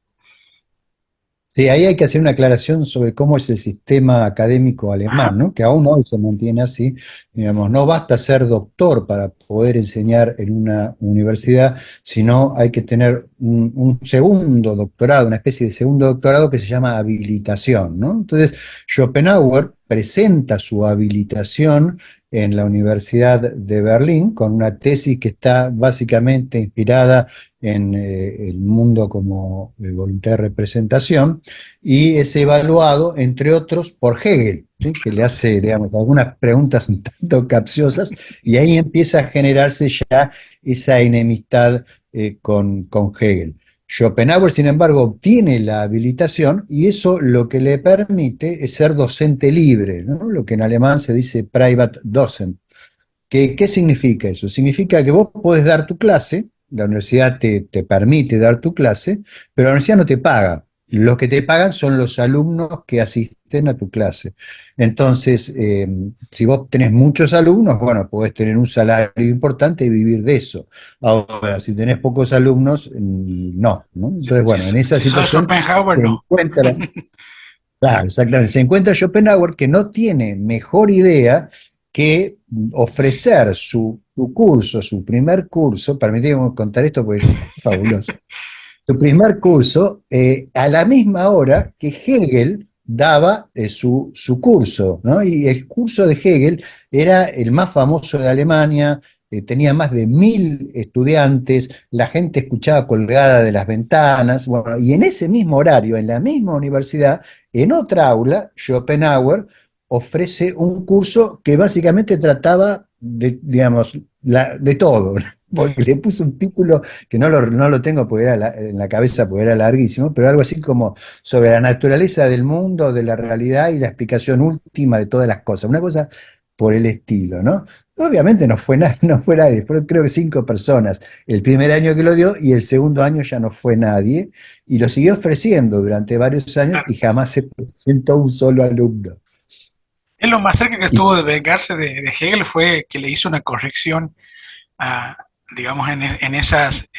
Sí, ahí hay que hacer una aclaración sobre cómo es el sistema académico Ajá, alemán, ¿no? Que aún hoy se mantiene así. Digamos, no basta ser doctor para poder enseñar en una universidad, sino hay que tener un segundo doctorado, una especie de segundo doctorado que se llama habilitación, ¿no? Entonces, Schopenhauer presenta su habilitación en la Universidad de Berlín con una tesis que está básicamente inspirada en el mundo como voluntad de representación y es evaluado, entre otros, por Hegel, ¿sí? Que le hace, digamos, algunas preguntas un tanto capciosas y ahí empieza a generarse ya esa enemistad con Hegel. Schopenhauer, sin embargo, obtiene la habilitación y eso lo que le permite es ser docente libre, ¿no? Lo que en alemán se dice private docent. ¿Qué significa eso? Significa que vos podés dar tu clase, la universidad te permite dar tu clase, pero la universidad no te paga. Los que te pagan son los alumnos que asisten a tu clase. Entonces, si vos tenés muchos alumnos, bueno, podés tener un salario importante y vivir de eso. Ahora, si tenés pocos alumnos, no, ¿no? Entonces, bueno, en esa si sos situación Schopenhauer, se no. encuentra. Claro, exactamente. Se encuentra Schopenhauer que no tiene mejor idea que ofrecer su curso, su primer curso, permíteme contar esto porque es fabuloso, su primer curso a la misma hora que Hegel daba su curso, ¿no? Y el curso de Hegel era el más famoso de Alemania, tenía más de 1000 estudiantes, la gente escuchaba colgada de las ventanas, bueno, y en ese mismo horario, en la misma universidad, en otra aula, Schopenhauer ofrece un curso que básicamente trataba de, digamos, de todo, porque le puso un título que no lo tengo porque en la cabeza porque era larguísimo, pero algo así como sobre la naturaleza del mundo, de la realidad y la explicación última de todas las cosas, una cosa por el estilo, ¿no? Obviamente no fue, no fue nadie, fueron creo que 5 personas el primer año que lo dio y el segundo año ya no fue nadie y lo siguió ofreciendo durante varios años Claro. y jamás se presentó un solo alumno. Él lo más cerca que Y estuvo de vengarse de Hegel fue que le hizo una corrección digamos, en esas,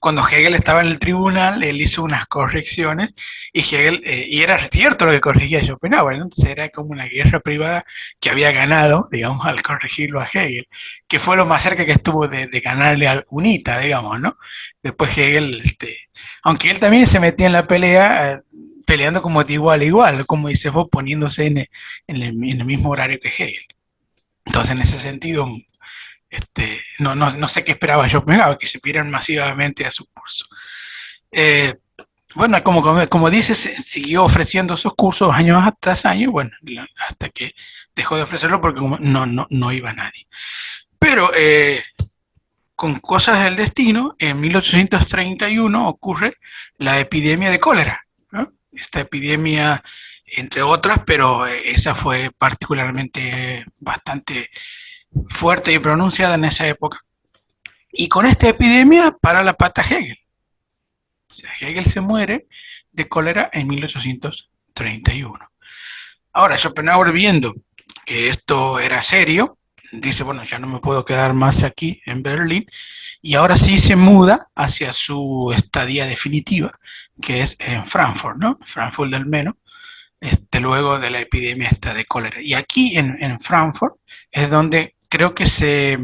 cuando Hegel estaba en el tribunal, él hizo unas correcciones y Hegel, y era cierto lo que corregía Schopenhauer, ¿no? Entonces era como una guerra privada que había ganado, digamos, al corregirlo a Hegel, que fue lo más cerca que estuvo de ganarle a UNITA, digamos, ¿no? Después Hegel, aunque él también se metía en la pelea, peleando como de igual a igual, como dices vos, poniéndose en el mismo horario que Hegel. Entonces, en ese sentido, no sé qué esperaba yo, esperaba que se pidieran masivamente a su curso. Eh, bueno, como dices, siguió ofreciendo esos cursos años tras años, bueno, hasta que dejó de ofrecerlo porque no iba nadie. Pero con cosas del destino, en 1831 ocurre la epidemia de cólera, ¿no? Esta epidemia, entre otras, pero esa fue particularmente bastante fuerte y pronunciada en esa época. Y con esta epidemia para la pata Hegel. O sea, Hegel se muere de cólera en 1831. Ahora, Schopenhauer, viendo que esto era serio, dice, bueno, ya no me puedo quedar más aquí en Berlín, y ahora sí se muda hacia su estadía definitiva, que es en Frankfurt, ¿no? Frankfurt del Meno, luego de la epidemia esta de cólera. Y aquí en Frankfurt es donde creo que se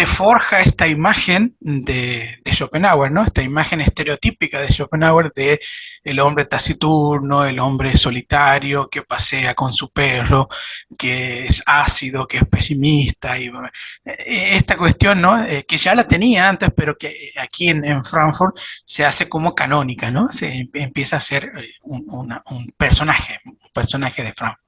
forja esta imagen de Schopenhauer, ¿no? Esta imagen estereotípica de Schopenhauer de el hombre taciturno, el hombre solitario que pasea con su perro, que es ácido, que es pesimista, y esta cuestión, ¿no? Que ya la tenía antes, pero que aquí Frankfurt se hace como canónica, ¿no? Se empieza a ser un personaje de Frankfurt.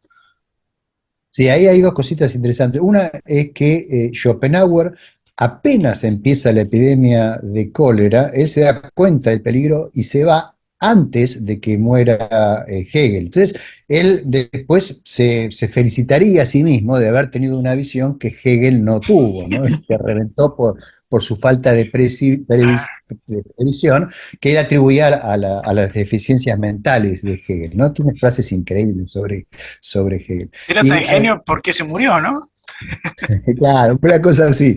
Sí, ahí hay dos cositas interesantes. Una es que Schopenhauer, apenas empieza la epidemia de cólera, él se da cuenta del peligro y se va antes de que muera Hegel. Entonces, él después se felicitaría a sí mismo de haber tenido una visión que Hegel no tuvo, ¿no? Que reventó por su falta de previsión, que él atribuía a las deficiencias mentales de Hegel, ¿no? Tiene frases increíbles sobre Hegel. Era tan Y genio porque se murió, ¿no? claro, una cosa así.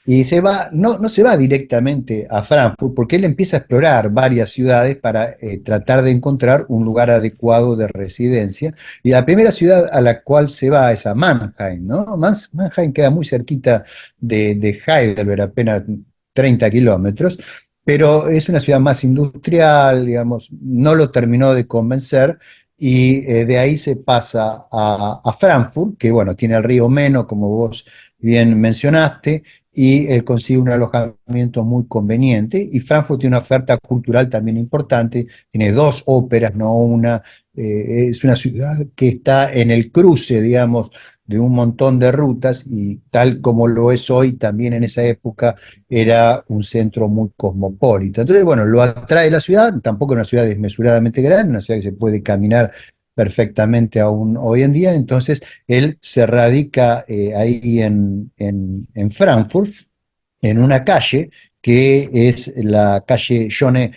Y se va, no se va directamente a Frankfurt, porque él empieza a explorar varias ciudades para tratar de encontrar un lugar adecuado de residencia. Y la primera ciudad a la cual se va es a Mannheim, ¿no? Mannheim queda muy cerquita de Heidelberg, apenas 30 kilómetros, pero es una ciudad más industrial, digamos, no lo terminó de convencer. Y de ahí se pasa a Frankfurt, que bueno, tiene el río Meno, como vos bien mencionaste, y consigue un alojamiento muy conveniente. Y Frankfurt tiene una oferta cultural también importante, tiene dos óperas, no una. Es una ciudad que está en el cruce, digamos, de un montón de rutas y tal como lo es hoy, también en esa época era un centro muy cosmopolita. Entonces, bueno, lo atrae la ciudad, tampoco es una ciudad desmesuradamente grande, una ciudad que se puede caminar perfectamente aún hoy en día. Entonces él se radica ahí en Frankfurt, en una calle que es la calle Schöne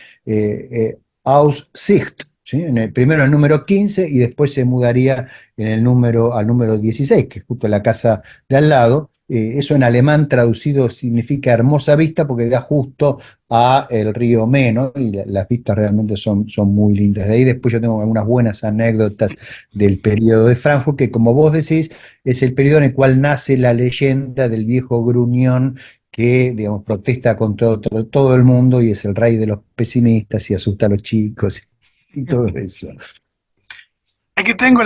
Aussicht, ¿sí? Primero el número 15 y después se mudaría al número 16, que es justo la casa de al lado. Eso en alemán traducido significa hermosa vista porque da justo a el río Meno y las vistas realmente son muy lindas. De ahí después yo tengo algunas buenas anécdotas del periodo de Frankfurt, que como vos decís, es el periodo en el cual nace la leyenda del viejo gruñón que, digamos, protesta con todo el mundo y es el rey de los pesimistas y asusta a los chicos y todo eso. Aquí tengo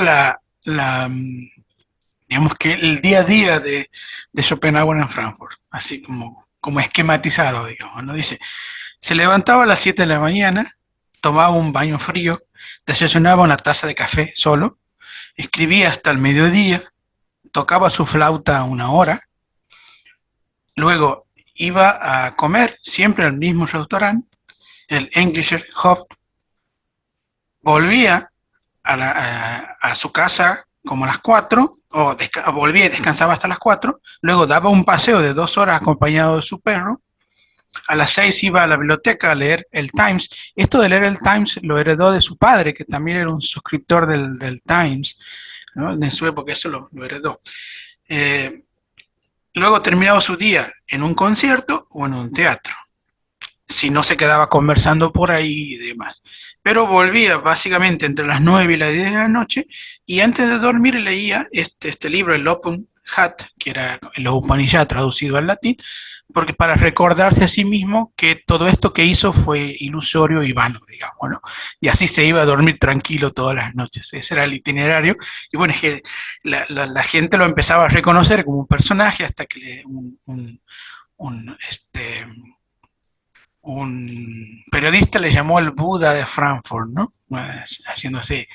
digamos que el día a día de Schopenhauer en Frankfurt, así como esquematizado, digamos, ¿no? Dice, se levantaba a las 7 de la mañana, tomaba un baño frío, desayunaba una taza de café solo, escribía hasta el mediodía, tocaba su flauta una hora, luego iba a comer siempre al mismo restaurante, el Englischer Hof, volvía a su casa como a las 4, volvía y descansaba hasta las 4, luego daba un paseo de 2 horas acompañado de su perro, a las 6 iba a la biblioteca a leer el Times. Esto de leer el Times lo heredó de su padre, que también era un suscriptor del Times, ¿no? En su época eso lo heredó. Eh, Luego terminaba su día en un concierto o en un teatro, si no se quedaba conversando por ahí y demás. Pero volvía básicamente entre las 9 y las 10 de la noche y antes de dormir leía este libro, el Open Hat, que era el Upanishad traducido al latín, porque para recordarse a sí mismo que todo esto que hizo fue ilusorio y vano, digamos, ¿no? Y así se iba a dormir tranquilo todas las noches. Ese era el itinerario. Y bueno, es que la gente lo empezaba a reconocer como un personaje hasta que un, este, un periodista le llamó el Buda de Frankfurt, ¿no? Haciendo así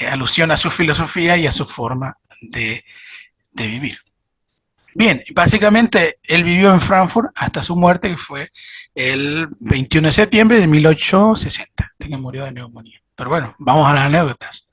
alusión a su filosofía y a su forma de vivir. Bien, básicamente él vivió en Frankfurt hasta su muerte, que fue el 21 de septiembre de 1860, que murió de neumonía. Pero bueno, vamos a las anécdotas.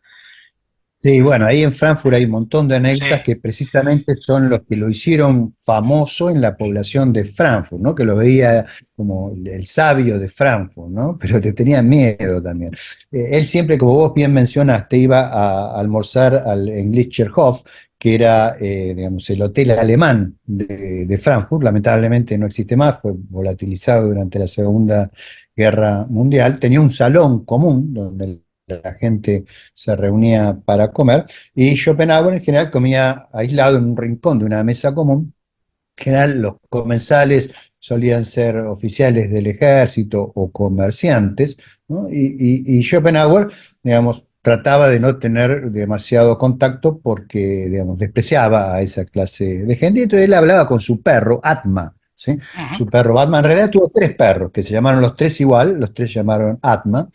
Sí, bueno, ahí en Frankfurt hay un montón de Sí, anécdotas que precisamente son los que lo hicieron famoso en la población de Frankfurt, ¿no? Que lo veía como el sabio de Frankfurt, ¿no? Pero te tenía miedo también. Él siempre, como vos bien mencionaste, iba a almorzar al Englischer Hof, que era, digamos, el hotel alemán de Frankfurt. Lamentablemente no existe más, fue volatilizado durante la Segunda Guerra Mundial. Tenía un salón común donde la gente se reunía para comer, y Schopenhauer en general comía aislado en un rincón de una mesa común. En general los comensales solían ser oficiales del ejército o comerciantes, ¿no? Y Schopenhauer, digamos, trataba de no tener demasiado contacto porque, digamos, despreciaba a esa clase de gente, y entonces él hablaba con su perro, Atma, ¿sí? uh-huh, Su perro Atma, en realidad tuvo tres perros, que se llamaron los tres igual, los tres se llamaron Atma.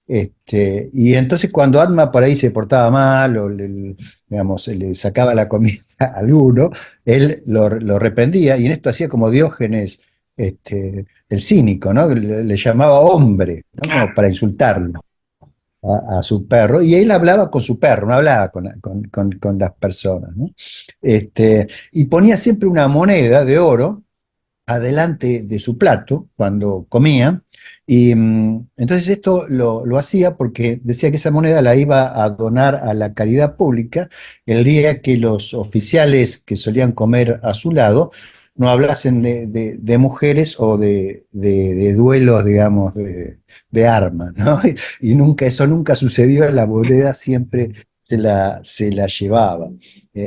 Y entonces cuando Atma por ahí se portaba mal o digamos, le sacaba la comida a alguno, él lo reprendía, y en esto hacía como Diógenes, el cínico, ¿no? Le llamaba hombre, ¿no? claro. Como para insultarlo a su perro, y él hablaba con su perro, no hablaba con las personas, ¿no? Y ponía siempre una moneda de oro adelante de su plato cuando comía. Y entonces esto lo hacía porque decía que esa moneda la iba a donar a la caridad pública el día que los oficiales que solían comer a su lado no hablasen de mujeres o de duelos, digamos, de armas, ¿no? Y nunca, eso nunca sucedió, la moneda siempre se la llevaba.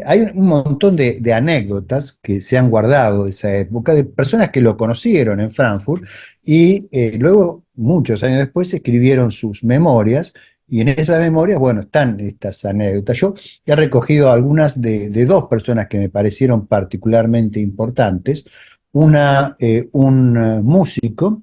Hay un montón de anécdotas que se han guardado de esa época, de personas que lo conocieron en Frankfurt, y luego, muchos años después, escribieron sus memorias, y en esas memorias, bueno, están estas anécdotas. Yo he recogido algunas de dos personas que me parecieron particularmente importantes. Una, un músico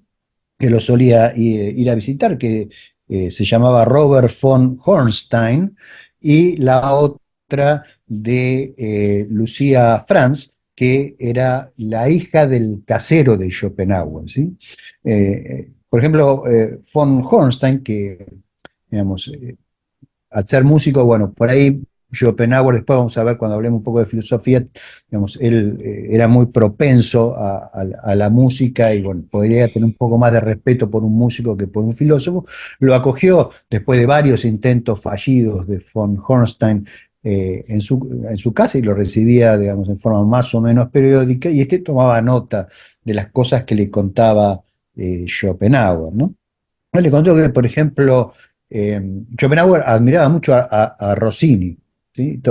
que lo solía ir a visitar, que se llamaba Robert von Hornstein, y la otra de Lucía Franz, que era la hija del casero de Schopenhauer, ¿sí? Por ejemplo, von Hornstein, que, digamos, al ser músico, bueno, por ahí Schopenhauer, después vamos a ver cuando hablemos un poco de filosofía, digamos, él era muy propenso a la música, y bueno, podría tener un poco más de respeto por un músico que por un filósofo. Lo acogió después de varios intentos fallidos de von Hornstein en su casa, y lo recibía, digamos, en forma más o menos periódica, y tomaba nota de las cosas que le contaba Schopenhauer, ¿no? Él le contó que, por ejemplo, Schopenhauer admiraba mucho a Rossini, ¿sí?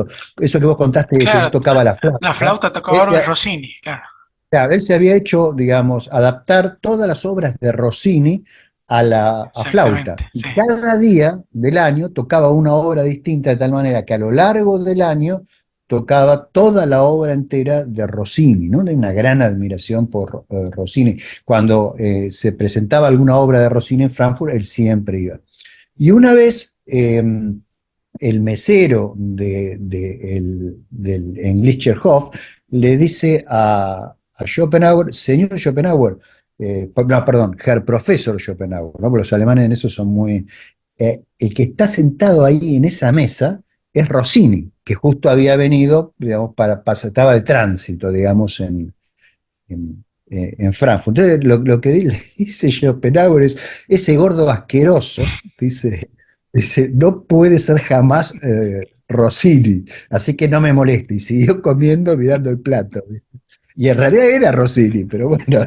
Eso que vos contaste, que él Claro, tocaba la la flauta. flauta tocaba Él, algo de Rossini, claro. claro, él se había hecho, digamos, adaptar todas las obras de Rossini a flauta. Exactamente, Y sí. cada día del año tocaba una obra distinta, de tal manera que a lo largo del año tocaba toda la obra entera de Rossini, ¿no? Una gran admiración por Rossini. Cuando se presentaba alguna obra de Rossini en Frankfurt, él siempre iba. Y una vez el mesero del Englischer Hof le dice a Schopenhauer: señor Schopenhauer, no, perdón, Herr Professor Schopenhauer, ¿no? Porque los alemanes en eso son muy... el que está sentado ahí en esa mesa es Rossini, que justo había venido, digamos, estaba de tránsito, digamos, en Frankfurt. Entonces, lo que le dice Schopenhauer es: ese gordo asqueroso, dice, no puede ser jamás Rossini, así que no me moleste. Y siguió comiendo, mirando el plato, ¿viste? Y en realidad era Rossini, pero bueno,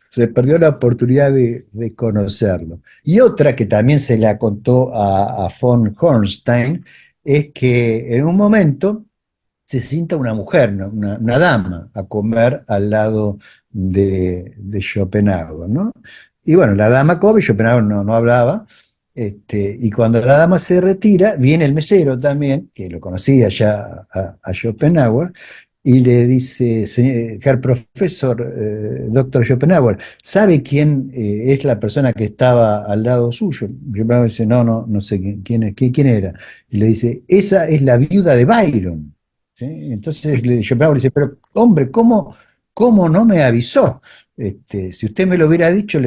se perdió la oportunidad de conocerlo. Y otra que también se la contó a von Hornstein es que en un momento se sienta una mujer, ¿no? Una dama, a comer al lado de Schopenhauer, ¿no? Y bueno, la dama come, Schopenhauer no hablaba, y cuando la dama se retira, viene el mesero también, que lo conocía ya a Schopenhauer, y le dice, Herr Professor, doctor Schopenhauer, ¿sabe quién es la persona que estaba al lado suyo? Schopenhauer dice, no sé quién era. Y le dice, esa es la viuda de Byron. ¿Sí? Entonces Schopenhauer le dice, pero hombre, ¿cómo no me avisó? Si usted me lo hubiera dicho,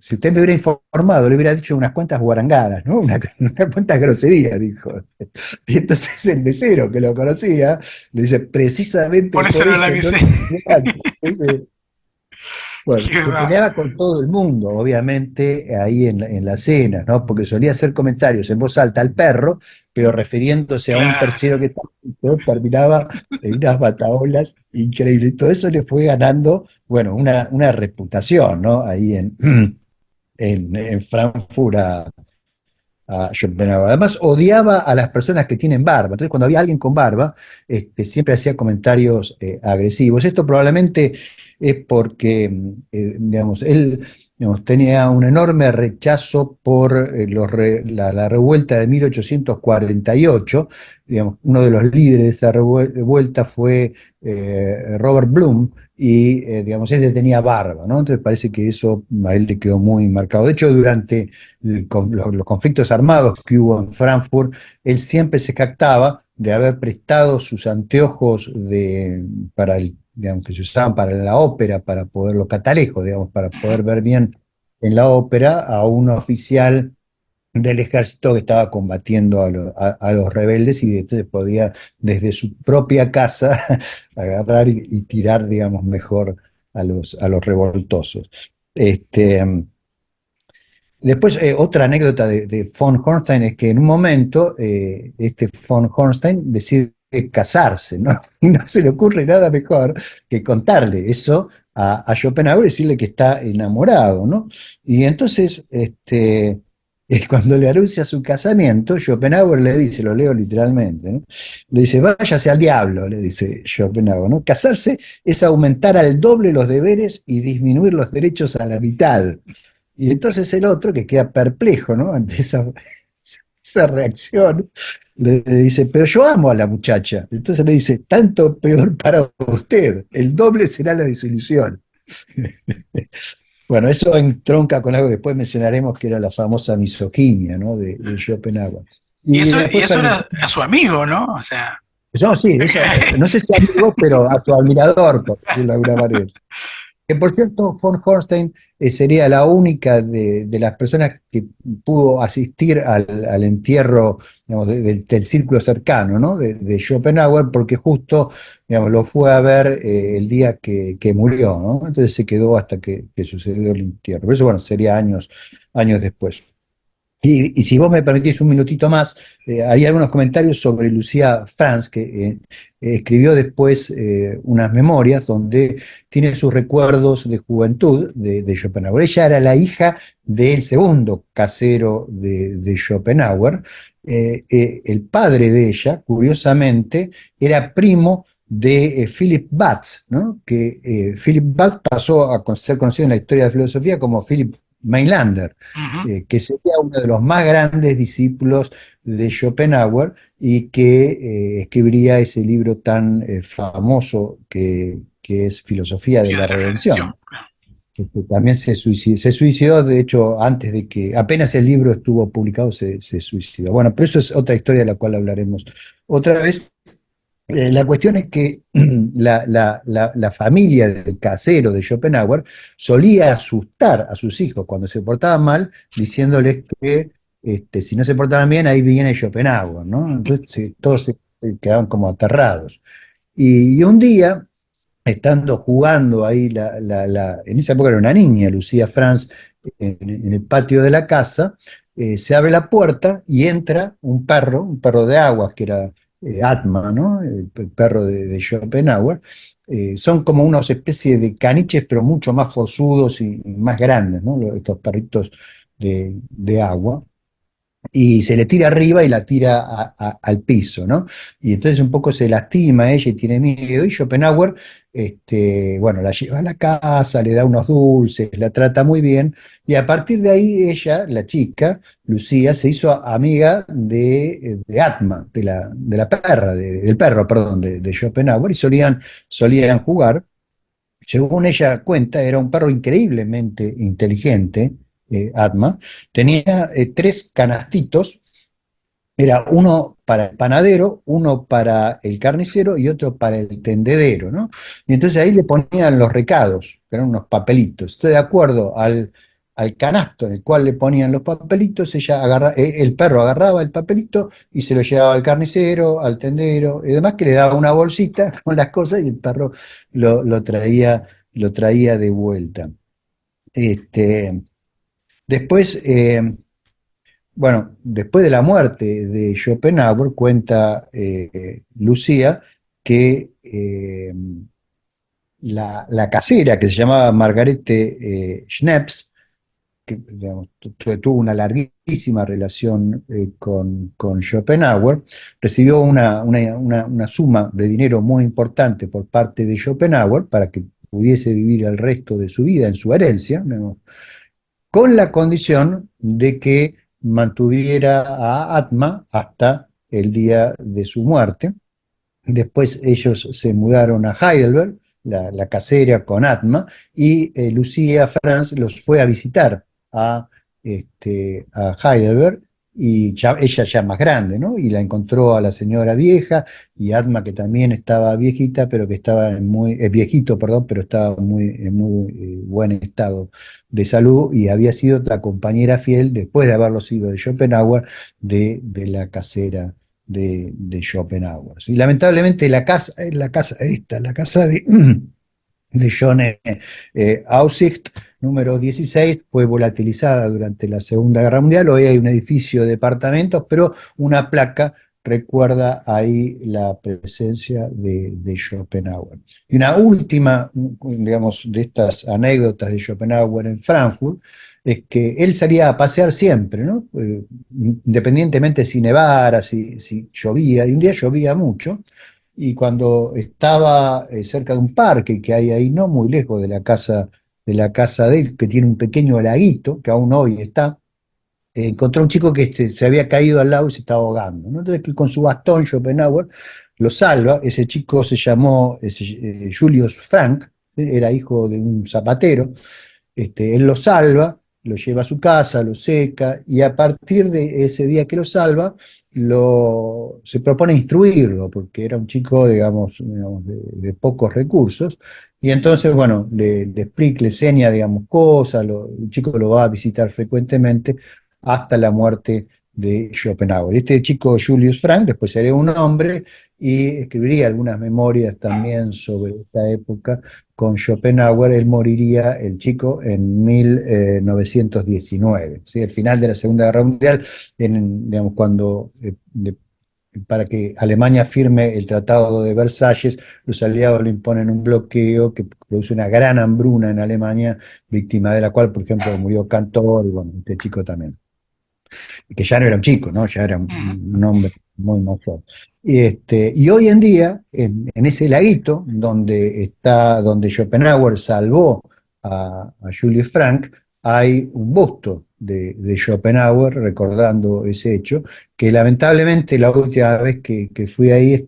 si usted me hubiera informado, le hubiera dicho unas cuantas guarangadas, ¿no? Una cuantas groserías, dijo. Y entonces el mesero que lo conocía le dice, precisamente Por eso por no la eso no avisé. lo dije antes. Bueno, Qué se va. peleaba con todo el mundo, obviamente, ahí en la cena, ¿no? Porque solía hacer comentarios en voz alta al perro, pero refiriéndose a un Claro. tercero que terminaba en unas bataholas increíbles. Y todo eso le fue ganando, bueno, una reputación, ¿no? Ahí en Frankfurt a Schopenhauer. Además, odiaba a las personas que tienen barba. Entonces, cuando había alguien con barba, siempre hacía comentarios agresivos. Esto probablemente es porque, digamos, él digamos, tenía un enorme rechazo por la revuelta de 1848. Digamos, uno de los líderes de esa revuelta fue Robert Bloom, y digamos, él tenía barba, ¿no? Entonces parece que eso a él le quedó muy marcado. De hecho, durante los conflictos armados que hubo en Frankfurt, él siempre se jactaba de haber prestado sus anteojos digamos, que se usaban para la ópera, para poder, los catalejos, digamos, para Ujú. poder ver bien en la ópera, a un oficial del ejército que estaba combatiendo a los rebeldes, y entonces podía desde su propia casa agarrar y tirar, digamos, mejor a los revoltosos. Este, Después, otra anécdota de von Hornstein es que en un momento este von Hornstein decide casarse, ¿no? Y no se le ocurre nada mejor que contarle eso a Schopenhauer y decirle que está enamorado, ¿no? Y entonces, cuando le anuncia su casamiento, Schopenhauer le dice, lo leo literalmente, ¿no? Le dice, váyase al diablo, le dice Schopenhauer, ¿no? Casarse es aumentar al doble los deberes y disminuir los derechos a la mitad. Y entonces el otro, que queda perplejo, ¿no? Ante esa reacción, le dice, pero yo amo a la muchacha. Entonces le dice, tanto peor para usted, el doble será la disolución. Bueno, eso entronca con algo que después mencionaremos, que era la famosa misoginia, ¿no? De Schopenhauer. Y Y y después eso permite. era a su amigo, ¿no? O sea, No, sí, no sé si amigo, pero a tu admirador, por decirlo de alguna manera. Que por cierto, von Hornstein sería la única de las personas que pudo asistir al entierro, digamos, del círculo cercano, ¿no? De Schopenhauer, porque justo, digamos, lo fue a ver el día que murió, ¿no? Entonces se quedó hasta que sucedió el entierro. Pero eso, bueno, sería años después. Y si vos me permitís un minutito más, haría algunos comentarios sobre Lucía Franz, que escribió después unas memorias donde tiene sus recuerdos de juventud de Schopenhauer. Ella era la hija del segundo casero de Schopenhauer. El padre de ella, curiosamente, era primo de Philip Batz, ¿no? Que Philip Batz pasó a ser conocido en la historia de la filosofía como Philip Mainlander, ujú. que sería uno de los más grandes discípulos de Schopenhauer, y que escribiría ese libro tan famoso que es Filosofía de Sí, de la la redención. Redención, que también se suicidó, de hecho, antes de que, apenas el libro estuvo publicado, se suicidó. Bueno, pero eso es otra historia de la cual hablaremos otra vez. La cuestión es que la familia del casero de Schopenhauer solía asustar a sus hijos cuando se portaban mal, diciéndoles que si no se portaban bien, ahí viene Schopenhauer, ¿no? Entonces todos se quedaban como aterrados. Y un día, estando jugando ahí, en esa época era una niña, Lucía Franz, en el patio de la casa, se abre la puerta y entra un perro de aguas, que era Atma, ¿no? El perro de Schopenhauer. Son como unas especies de caniches, pero mucho más forzudos y más grandes, ¿no? Estos perritos de agua y se le tira arriba y la tira al piso, ¿no? Y entonces un poco se lastima ella y tiene miedo, y Schopenhauer, bueno, la lleva a la casa, le da unos dulces, la trata muy bien, y a partir de ahí ella, la chica, Lucía, se hizo amiga de Atma, de la perra, del perro, perdón, de Schopenhauer, y solían jugar. Según ella cuenta, era un perro increíblemente inteligente, Atma. Tenía tres canastitos, era uno para el panadero, uno para el carnicero y otro para el tendedero, ¿no? Y entonces ahí le ponían los recados, que eran unos papelitos. Entonces, de acuerdo al canasto en el cual le ponían los papelitos, el perro agarraba el papelito y se lo llevaba al carnicero, al tendero, y además que le daba una bolsita con las cosas y el perro lo traía de vuelta. Este, después, bueno, después de la muerte de Schopenhauer, cuenta Lucía que la casera, que se llamaba Margarete Schneps, que digamos, tuvo una larguísima relación con Schopenhauer, recibió una suma de dinero muy importante por parte de Schopenhauer para que pudiese vivir el resto de su vida en su herencia, ¿no? Con la condición de que mantuviera a Atma hasta el día de su muerte. Después ellos se mudaron a Heidelberg, la casera con Atma, y Lucía Franz los fue a visitar a Heidelberg, y ella ya más grande, ¿no? Y la encontró a la señora vieja, y Atma que también estaba viejita, pero que estaba viejito, perdón, pero estaba en muy buen estado de salud, y había sido la compañera fiel, después de haberlo sido de Schopenhauer, de la casera de Schopenhauer. Y lamentablemente la casa de John Ausicht, número 16, fue volatilizada durante la Segunda Guerra Mundial. Hoy hay un edificio de departamentos, pero una placa recuerda ahí la presencia de Schopenhauer. Y una última, digamos, de estas anécdotas de Schopenhauer en Frankfurt, es que él salía a pasear siempre, ¿no? Independientemente si nevara, si llovía, y un día llovía mucho, y cuando estaba cerca de un parque que hay ahí, no muy lejos de la casa de él, que tiene un pequeño laguito, que aún hoy está, encontró un chico que se había caído al lago y se estaba ahogando, ¿no? Entonces, que con su bastón Schopenhauer lo salva. Ese chico se llamó Julius Frank, era hijo de un zapatero. Él lo salva, lo lleva a su casa, lo seca, y a partir de ese día que lo salva, se propone instruirlo, porque era un chico, digamos, de pocos recursos, y entonces, bueno, le explica, le enseña, digamos, cosas, el chico lo va a visitar frecuentemente hasta la muerte de Schopenhauer. Este chico Julius Frank después sería un hombre y escribiría algunas memorias también sobre esta época con Schopenhauer. Él moriría, el chico, en 1919, ¿sí? Al final de la Segunda Guerra Mundial, digamos, para que Alemania firme el Tratado de Versalles, los aliados le imponen un bloqueo que produce una gran hambruna en Alemania, víctima de la cual, por ejemplo, murió Cantor, y bueno, este chico también, que ya no era un chico, ¿no? Ya era un hombre muy mayor. Y hoy en día, en ese laguito donde Schopenhauer salvó a Julius Frank, hay un busto de Schopenhauer recordando ese hecho, que lamentablemente la última vez que fui ahí,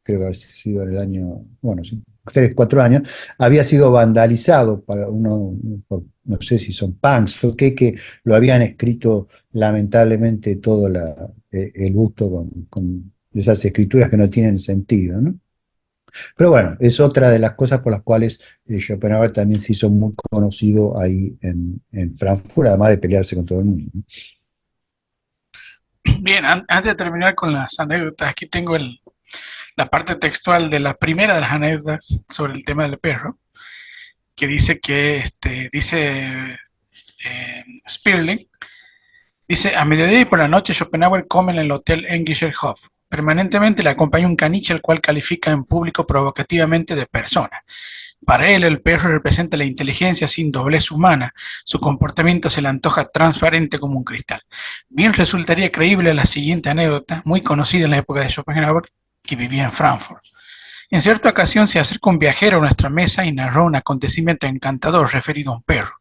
creo que haber sido en el año, bueno, sí, 3, 4 años, había sido vandalizado no sé si son punks o qué, que lo habían escrito lamentablemente todo el busto con esas escrituras que no tienen sentido, ¿no? Pero bueno, es otra de las cosas por las cuales Schopenhauer también se hizo muy conocido ahí en Frankfurt, además de pelearse con todo el mundo, ¿no? Bien, antes de terminar con las anécdotas, aquí tengo la parte textual de la primera de las anécdotas sobre el tema del perro, que dice Sperling, dice, a mediodía y por la noche Schopenhauer come en el Hotel Englischer Hof. Permanentemente le acompaña un caniche al cual califica en público provocativamente de persona. Para él, el perro representa la inteligencia sin doblez humana. Su comportamiento se le antoja transparente como un cristal. Bien resultaría creíble la siguiente anécdota, muy conocida en la época de Schopenhauer, que vivía en Frankfurt. En cierta ocasión se acercó un viajero a nuestra mesa y narró un acontecimiento encantador referido a un perro.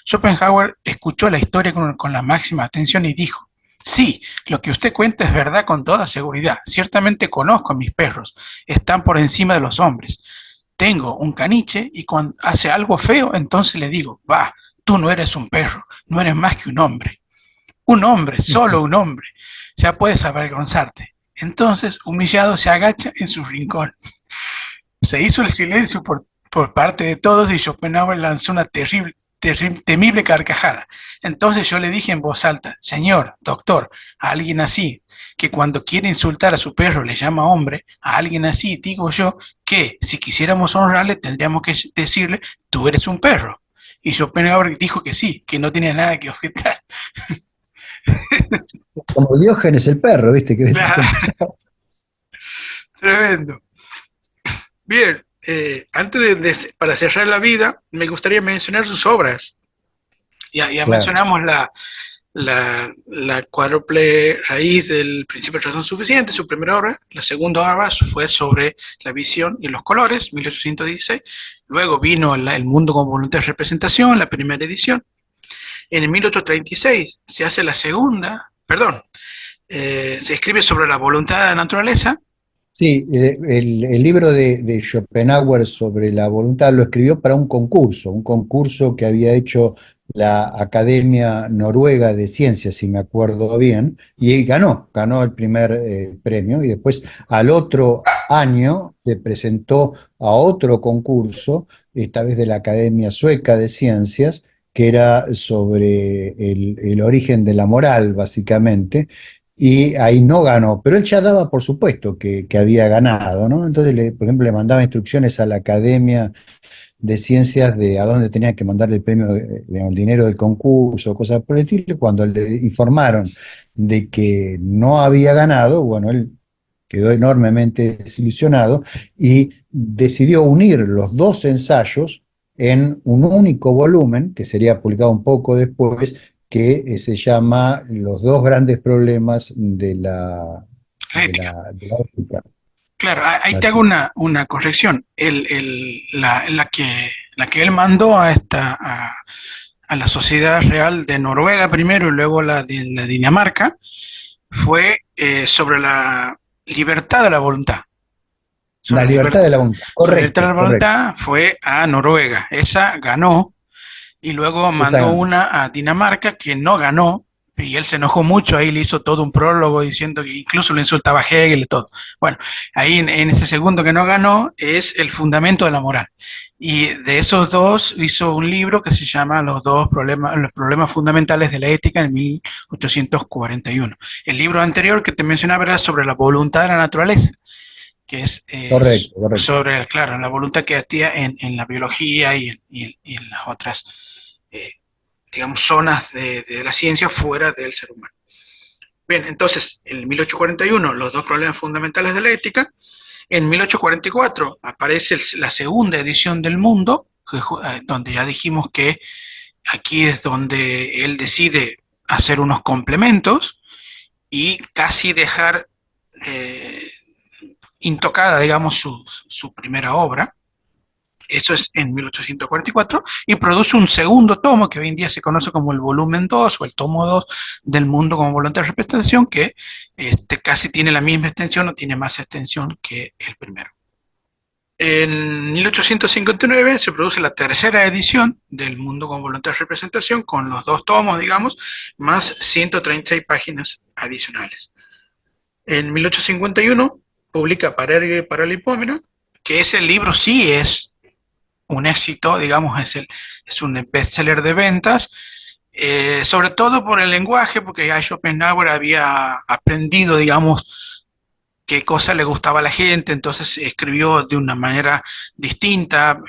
Schopenhauer escuchó la historia con la máxima atención y dijo: sí, lo que usted cuenta es verdad con toda seguridad. Ciertamente conozco a mis perros. Están por encima de los hombres. Tengo un caniche y cuando hace algo feo, entonces le digo: va, tú no eres un perro, no eres más que un hombre. Un hombre, solo un hombre. Ya puedes avergonzarte. Entonces, humillado, se agacha en su rincón. Se hizo el silencio por parte de todos y Schopenhauer lanzó una temible carcajada. Entonces yo le dije en voz alta: señor, doctor, a alguien así, que cuando quiere insultar a su perro le llama hombre, a alguien así digo yo que si quisiéramos honrarle tendríamos que decirle: tú eres un perro. Y Schopenhauer dijo que sí, que no tenía nada que objetar. Como Diógenes el perro, ¿viste? Que Claro, tremendo. Bien, para cerrar la vida, me gustaría mencionar sus obras. Ya claro. mencionamos la cuádruple raíz del principio de razón suficiente, su primera obra. La segunda obra fue sobre la visión y los colores, 1816. Luego vino el mundo con voluntad de representación, la primera edición. En el 1836 se hace la segunda, perdón, se escribe sobre la voluntad de la naturaleza. Sí, el libro de Schopenhauer sobre la voluntad lo escribió para un concurso que había hecho la Academia Noruega de Ciencias, si me acuerdo bien, y ganó el primer premio, y después al otro año se presentó a otro concurso, esta vez de la Academia Sueca de Ciencias, que era sobre el origen de la moral, básicamente, y ahí no ganó, pero él ya daba por supuesto que había ganado, ¿no? Entonces, por ejemplo, le mandaba instrucciones a la Academia de Ciencias de a dónde tenía que mandarle el premio, el dinero del concurso, cosas por el estilo. Y cuando le informaron de que no había ganado, bueno, él quedó enormemente desilusionado y decidió unir los dos ensayos en un único volumen, que sería publicado un poco después, que se llama Los dos grandes problemas La ética. de la ética. Claro, ahí te hago Así. una corrección. La que él mandó a la Sociedad Real de Noruega primero y luego la de la Dinamarca fue sobre la libertad de la voluntad. La Sobre la libertad libertad, de la voluntad. sobre la libertad de Correcto, la correcto. voluntad fue a Noruega. Esa ganó y luego mandó Esa, una a Dinamarca que no ganó, y él se enojó mucho, ahí le hizo todo un prólogo diciendo que incluso le insultaba a Hegel y todo. Bueno, ahí en ese segundo que no ganó es el fundamento de la moral. Y de esos dos hizo un libro que se llama Los problemas fundamentales de la ética en 1841. El libro anterior que te mencionaba era sobre la voluntad de la naturaleza, que es correcto, correcto. sobre, claro, la voluntad que actúa en la biología y en las otras eh, digamos, zonas de la ciencia fuera del ser humano. Bien, entonces, en 1841, los dos problemas fundamentales de la ética. En 1844 aparece la segunda edición del Mundo, donde ya dijimos que aquí es donde él decide hacer unos complementos y casi dejar intocada, digamos, su primera obra. Eso es en 1844, y produce un segundo tomo que hoy en día se conoce como el volumen 2 o el tomo 2 del mundo como voluntad de representación, que casi tiene la misma extensión o tiene más extensión que el primero. En 1859 se produce la tercera edición del Mundo con Voluntad de Representación, con los dos tomos, digamos, más 136 páginas adicionales. En 1851 publica Paralipómena, que ese libro sí es un éxito, digamos, es un bestseller de ventas, sobre todo por el lenguaje, porque ya Schopenhauer había aprendido, digamos, qué cosa le gustaba a la gente, entonces escribió de una manera distinta,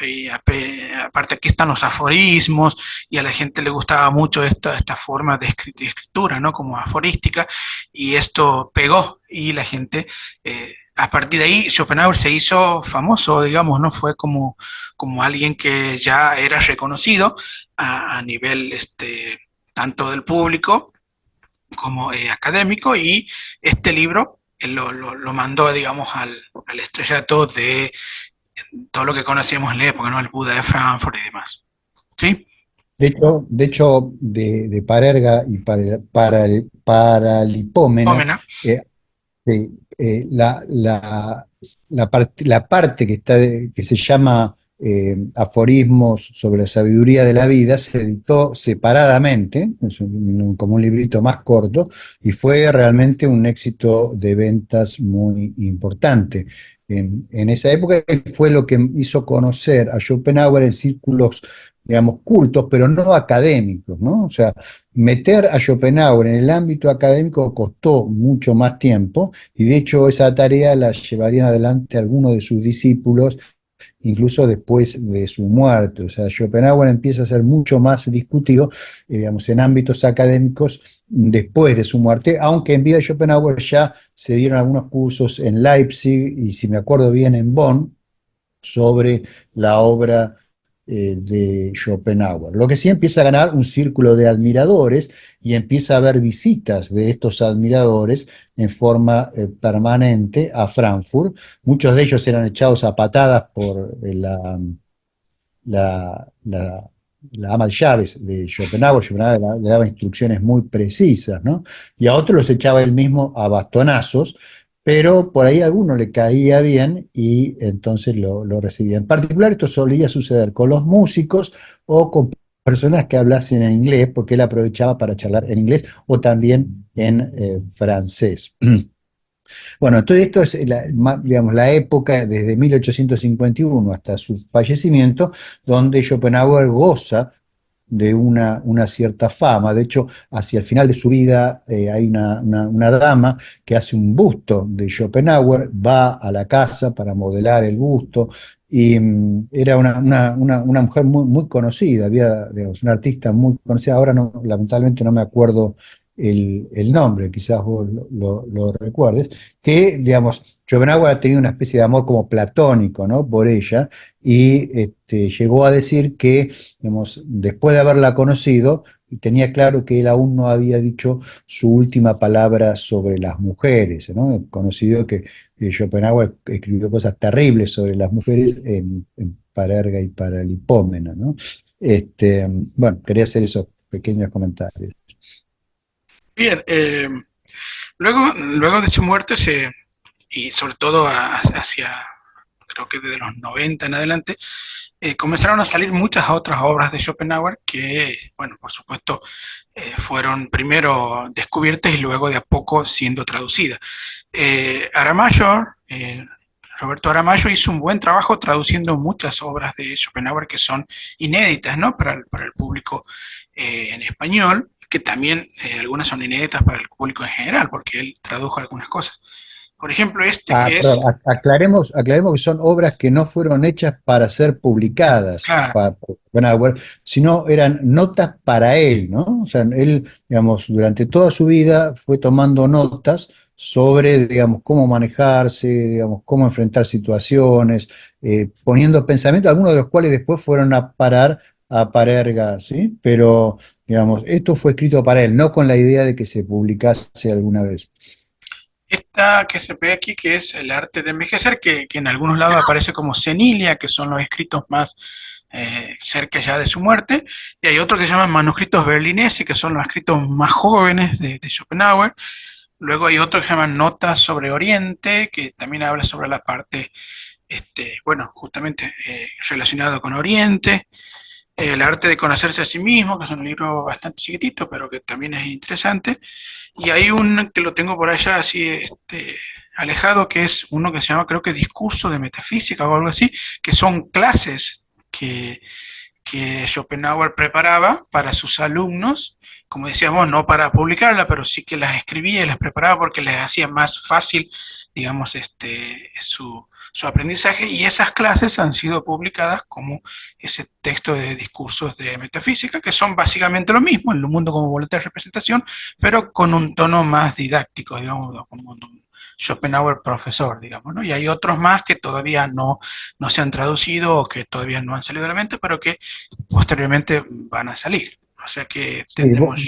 aparte aquí están los aforismos, y a la gente le gustaba mucho esta forma de escritura, ¿no? Como aforística, y esto pegó, y la gente, a partir de ahí, Schopenhauer se hizo famoso, digamos, ¿no? Fue como alguien que ya era reconocido a nivel, tanto del público, como académico, y este libro lo mandó, digamos, al estrellato de todo lo que conocíamos en la época, ¿no? El Buda de Frankfurt y demás. ¿Sí? De Parerga y Paralipómena, Ómena. eh, sí, la parte que, que se llama Aforismos sobre la sabiduría de la vida se editó separadamente, como un librito más corto, y fue realmente un éxito de ventas muy importante. En esa época fue lo que hizo conocer a Schopenhauer en círculos, digamos, cultos, pero no académicos, ¿no? O sea, meter a Schopenhauer en el ámbito académico costó mucho más tiempo, y de hecho esa tarea la llevarían adelante algunos de sus discípulos, incluso después de su muerte. O sea, Schopenhauer empieza a ser mucho más discutido, digamos, en ámbitos académicos después de su muerte, aunque en vida de Schopenhauer ya se dieron algunos cursos en Leipzig y, si me acuerdo bien, en Bonn, sobre la obra de Schopenhauer. Lo que sí, empieza a ganar un círculo de admiradores y empieza a haber visitas de estos admiradores en forma permanente a Frankfurt. Muchos de ellos eran echados a patadas por la, la ama de llaves de Schopenhauer. Schopenhauer le daba instrucciones muy precisas, ¿no? Y a otros los echaba él mismo a bastonazos, pero por ahí a alguno le caía bien y entonces lo recibía. En particular, esto solía suceder con los músicos o con personas que hablasen en inglés, porque él aprovechaba para charlar en inglés o también en francés. Bueno, entonces esto es digamos, la época desde 1851 hasta su fallecimiento, donde Schopenhauer goza de una cierta fama. De hecho, hacia el final de su vida hay una dama que hace un busto de Schopenhauer, va a la casa para modelar el busto, y era una mujer muy, muy conocida, había, digamos, una artista muy conocida. Ahora no, lamentablemente no me acuerdo el nombre, quizás vos lo recuerdes, que, digamos, Schopenhauer ha tenido una especie de amor como platónico, ¿no? Por ella, y llegó a decir que, digamos, después de haberla conocido, tenía claro que él aún no había dicho su última palabra sobre las mujeres, ¿no? Es conocido que Schopenhauer escribió cosas terribles sobre las mujeres en Parerga y Paralipómena, ¿no? Bueno, quería hacer esos pequeños comentarios. Bien, luego de su muerte, y sobre todo hacia, creo que desde los 90 en adelante, comenzaron a salir muchas otras obras de Schopenhauer que, bueno, por supuesto, fueron primero descubiertas y luego de a poco siendo traducidas. Aramayo, Roberto Aramayo hizo un buen trabajo traduciendo muchas obras de Schopenhauer que son inéditas, ¿no? Para el público en español, que también algunas son inéditas para el público en general, porque él tradujo algunas cosas. Por ejemplo, este Ah, que perdón, es, aclaremos que son obras que no fueron hechas para ser publicadas claro, por Schopenhauer, sino eran notas para él, ¿no? O sea, él, digamos, durante toda su vida fue tomando notas sobre, digamos, cómo manejarse, digamos, cómo enfrentar situaciones, poniendo pensamientos, algunos de los cuales después fueron a parar a Parerga, ¿sí? Pero, digamos, esto fue escrito para él, no con la idea de que se publicase alguna vez. esta que se ve aquí, que es el arte de envejecer, que en algunos lados aparece como senilia, que son los escritos más cerca ya de su muerte, y hay otro que se llaman manuscritos berlineses, que son los escritos más jóvenes de Schopenhauer. Luego hay otro que se llama Notas sobre Oriente, que también habla sobre la parte, bueno, justamente relacionado con Oriente. El arte de conocerse a sí mismo, que es un libro bastante chiquitito, pero que también es interesante. Y hay un que lo tengo por allá así, alejado, que es uno que se llama, creo que Discurso de Metafísica o algo así, que son clases que Schopenhauer preparaba para sus alumnos, como decíamos, no para publicarla, pero sí que las escribía y las preparaba porque les hacía más fácil digamos, su aprendizaje, y esas clases han sido publicadas como ese texto de discursos de metafísica, que son básicamente lo mismo, el mundo como voluntad de representación, pero con un tono más didáctico, digamos, como un Schopenhauer profesor, digamos, ¿no? Y hay otros más que todavía no se han traducido o que todavía no han salido a la mente, pero que posteriormente van a salir. O sea que Sí, tenemos,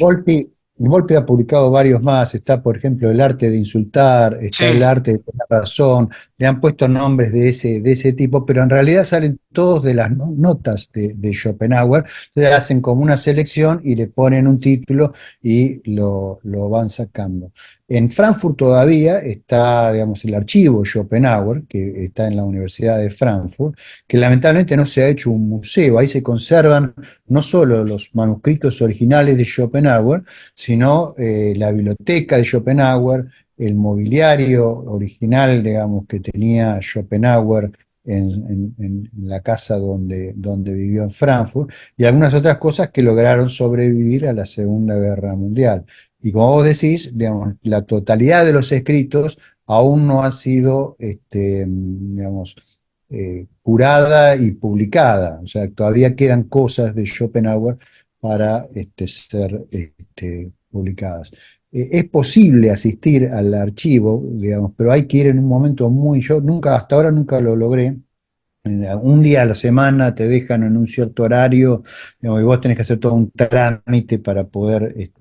Volpi ha publicado varios más. Está, por ejemplo, El arte de insultar, está El sí, arte de tener razón. Le han puesto nombres de ese tipo, pero en realidad salen todos de las notas de Schopenhauer. Entonces hacen como una selección y le ponen un título y lo van sacando. En Frankfurt todavía está, digamos, el archivo Schopenhauer, que está en la Universidad de Frankfurt, que lamentablemente no se ha hecho un museo. Ahí se conservan no solo los manuscritos originales de Schopenhauer, sino la biblioteca de Schopenhauer, el mobiliario original, digamos, que tenía Schopenhauer en la casa donde vivió en Frankfurt, y algunas otras cosas que lograron sobrevivir a la Segunda Guerra Mundial. Y como vos decís, digamos, la totalidad de los escritos aún no ha sido, digamos, curada y publicada. O sea, todavía quedan cosas de Schopenhauer para ser publicadas. Es posible asistir al archivo, digamos, pero hay que ir en un momento muy, yo nunca, hasta ahora nunca lo logré. Un día a la semana te dejan en un cierto horario, digamos, y vos tenés que hacer todo un trámite para poder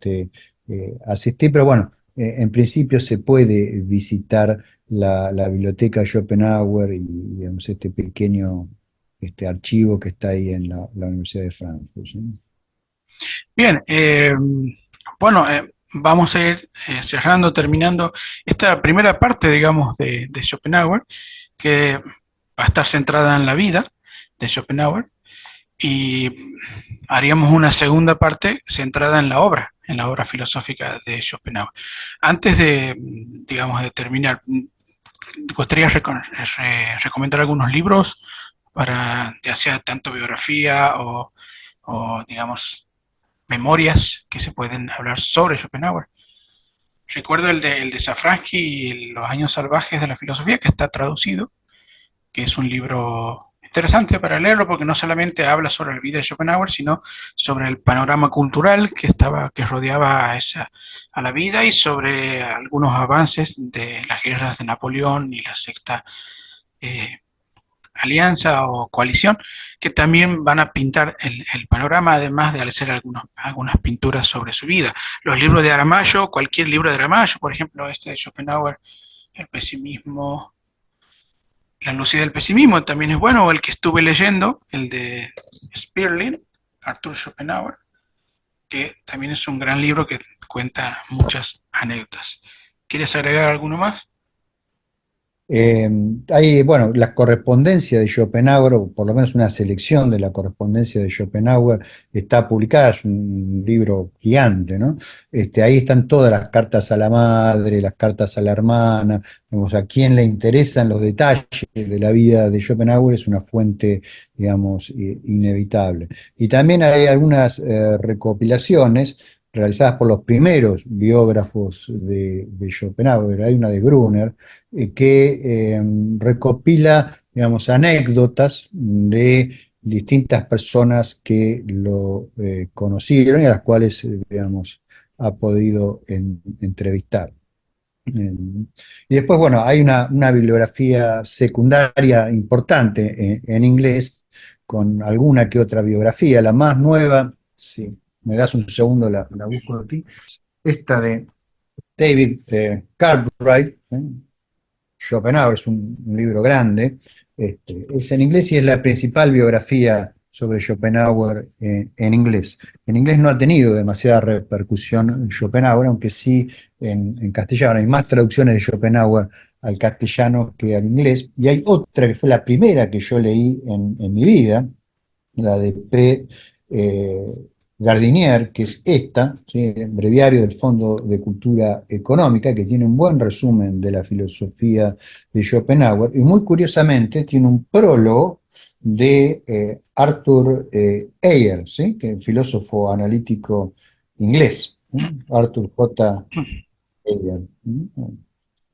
asistir, pero bueno, en principio se puede visitar la biblioteca de Schopenhauer y digamos, este pequeño archivo que está ahí en la Universidad de Frankfurt. ¿Sí? bien, bueno, vamos a ir cerrando, terminando esta primera parte, digamos, de Schopenhauer, que va a estar centrada en la vida de Schopenhauer, y haríamos una segunda parte centrada en la obra filosófica de Schopenhauer. Antes de, digamos, de terminar, gustaría recomendar algunos libros para, ya sea tanto biografía o digamos, memorias que se pueden hablar sobre Schopenhauer. Recuerdo el de Safransky y Los años salvajes de la filosofía, que está traducido, que es un libro interesante para leerlo porque no solamente habla sobre la vida de Schopenhauer, sino sobre el panorama cultural que rodeaba a la vida, y sobre algunos avances de las guerras de Napoleón y la sexta eh, alianza o coalición, que también van a pintar el panorama, además de hacer algunas pinturas sobre su vida. Los libros de Aramayo, cualquier libro de Aramayo, por ejemplo, este de Schopenhauer, El pesimismo, La lucidez del pesimismo, también es bueno, o el que estuve leyendo, el de Sperling, Arthur Schopenhauer, que también es un gran libro que cuenta muchas anécdotas. ¿Quieres agregar alguno más? Eh, Hay, bueno, la correspondencia de Schopenhauer, o por lo menos una selección de la correspondencia de Schopenhauer, está publicada, es un libro gigante, ¿no? Ahí están todas las cartas a la madre, las cartas a la hermana, digamos, a quien le interesan los detalles de la vida de Schopenhauer es una fuente, digamos, inevitable. Y también hay algunas recopilaciones realizadas por los primeros biógrafos de Schopenhauer. Hay una de Gruner, que recopila, digamos, anécdotas de distintas personas que lo conocieron y a las cuales, digamos, ha podido entrevistar. Y después, bueno, hay una bibliografía secundaria importante en inglés, con alguna que otra biografía. La más nueva, si me das un segundo, la busco aquí, esta de David Cartwright, Schopenhauer, es un libro grande, es en inglés y es la principal biografía sobre Schopenhauer en inglés. En inglés no ha tenido demasiada repercusión Schopenhauer, aunque sí en castellano. Hay más traducciones de Schopenhauer al castellano que al inglés. Y hay otra que fue la primera que yo leí en mi vida, la de P. Gardinier, que es esta, ¿sí? El breviario del Fondo de Cultura Económica, que tiene un buen resumen de la filosofía de Schopenhauer, y muy curiosamente tiene un prólogo de Arthur Ayer, ¿sí? Que es un filósofo analítico inglés, ¿sí? Arthur J. Ayer.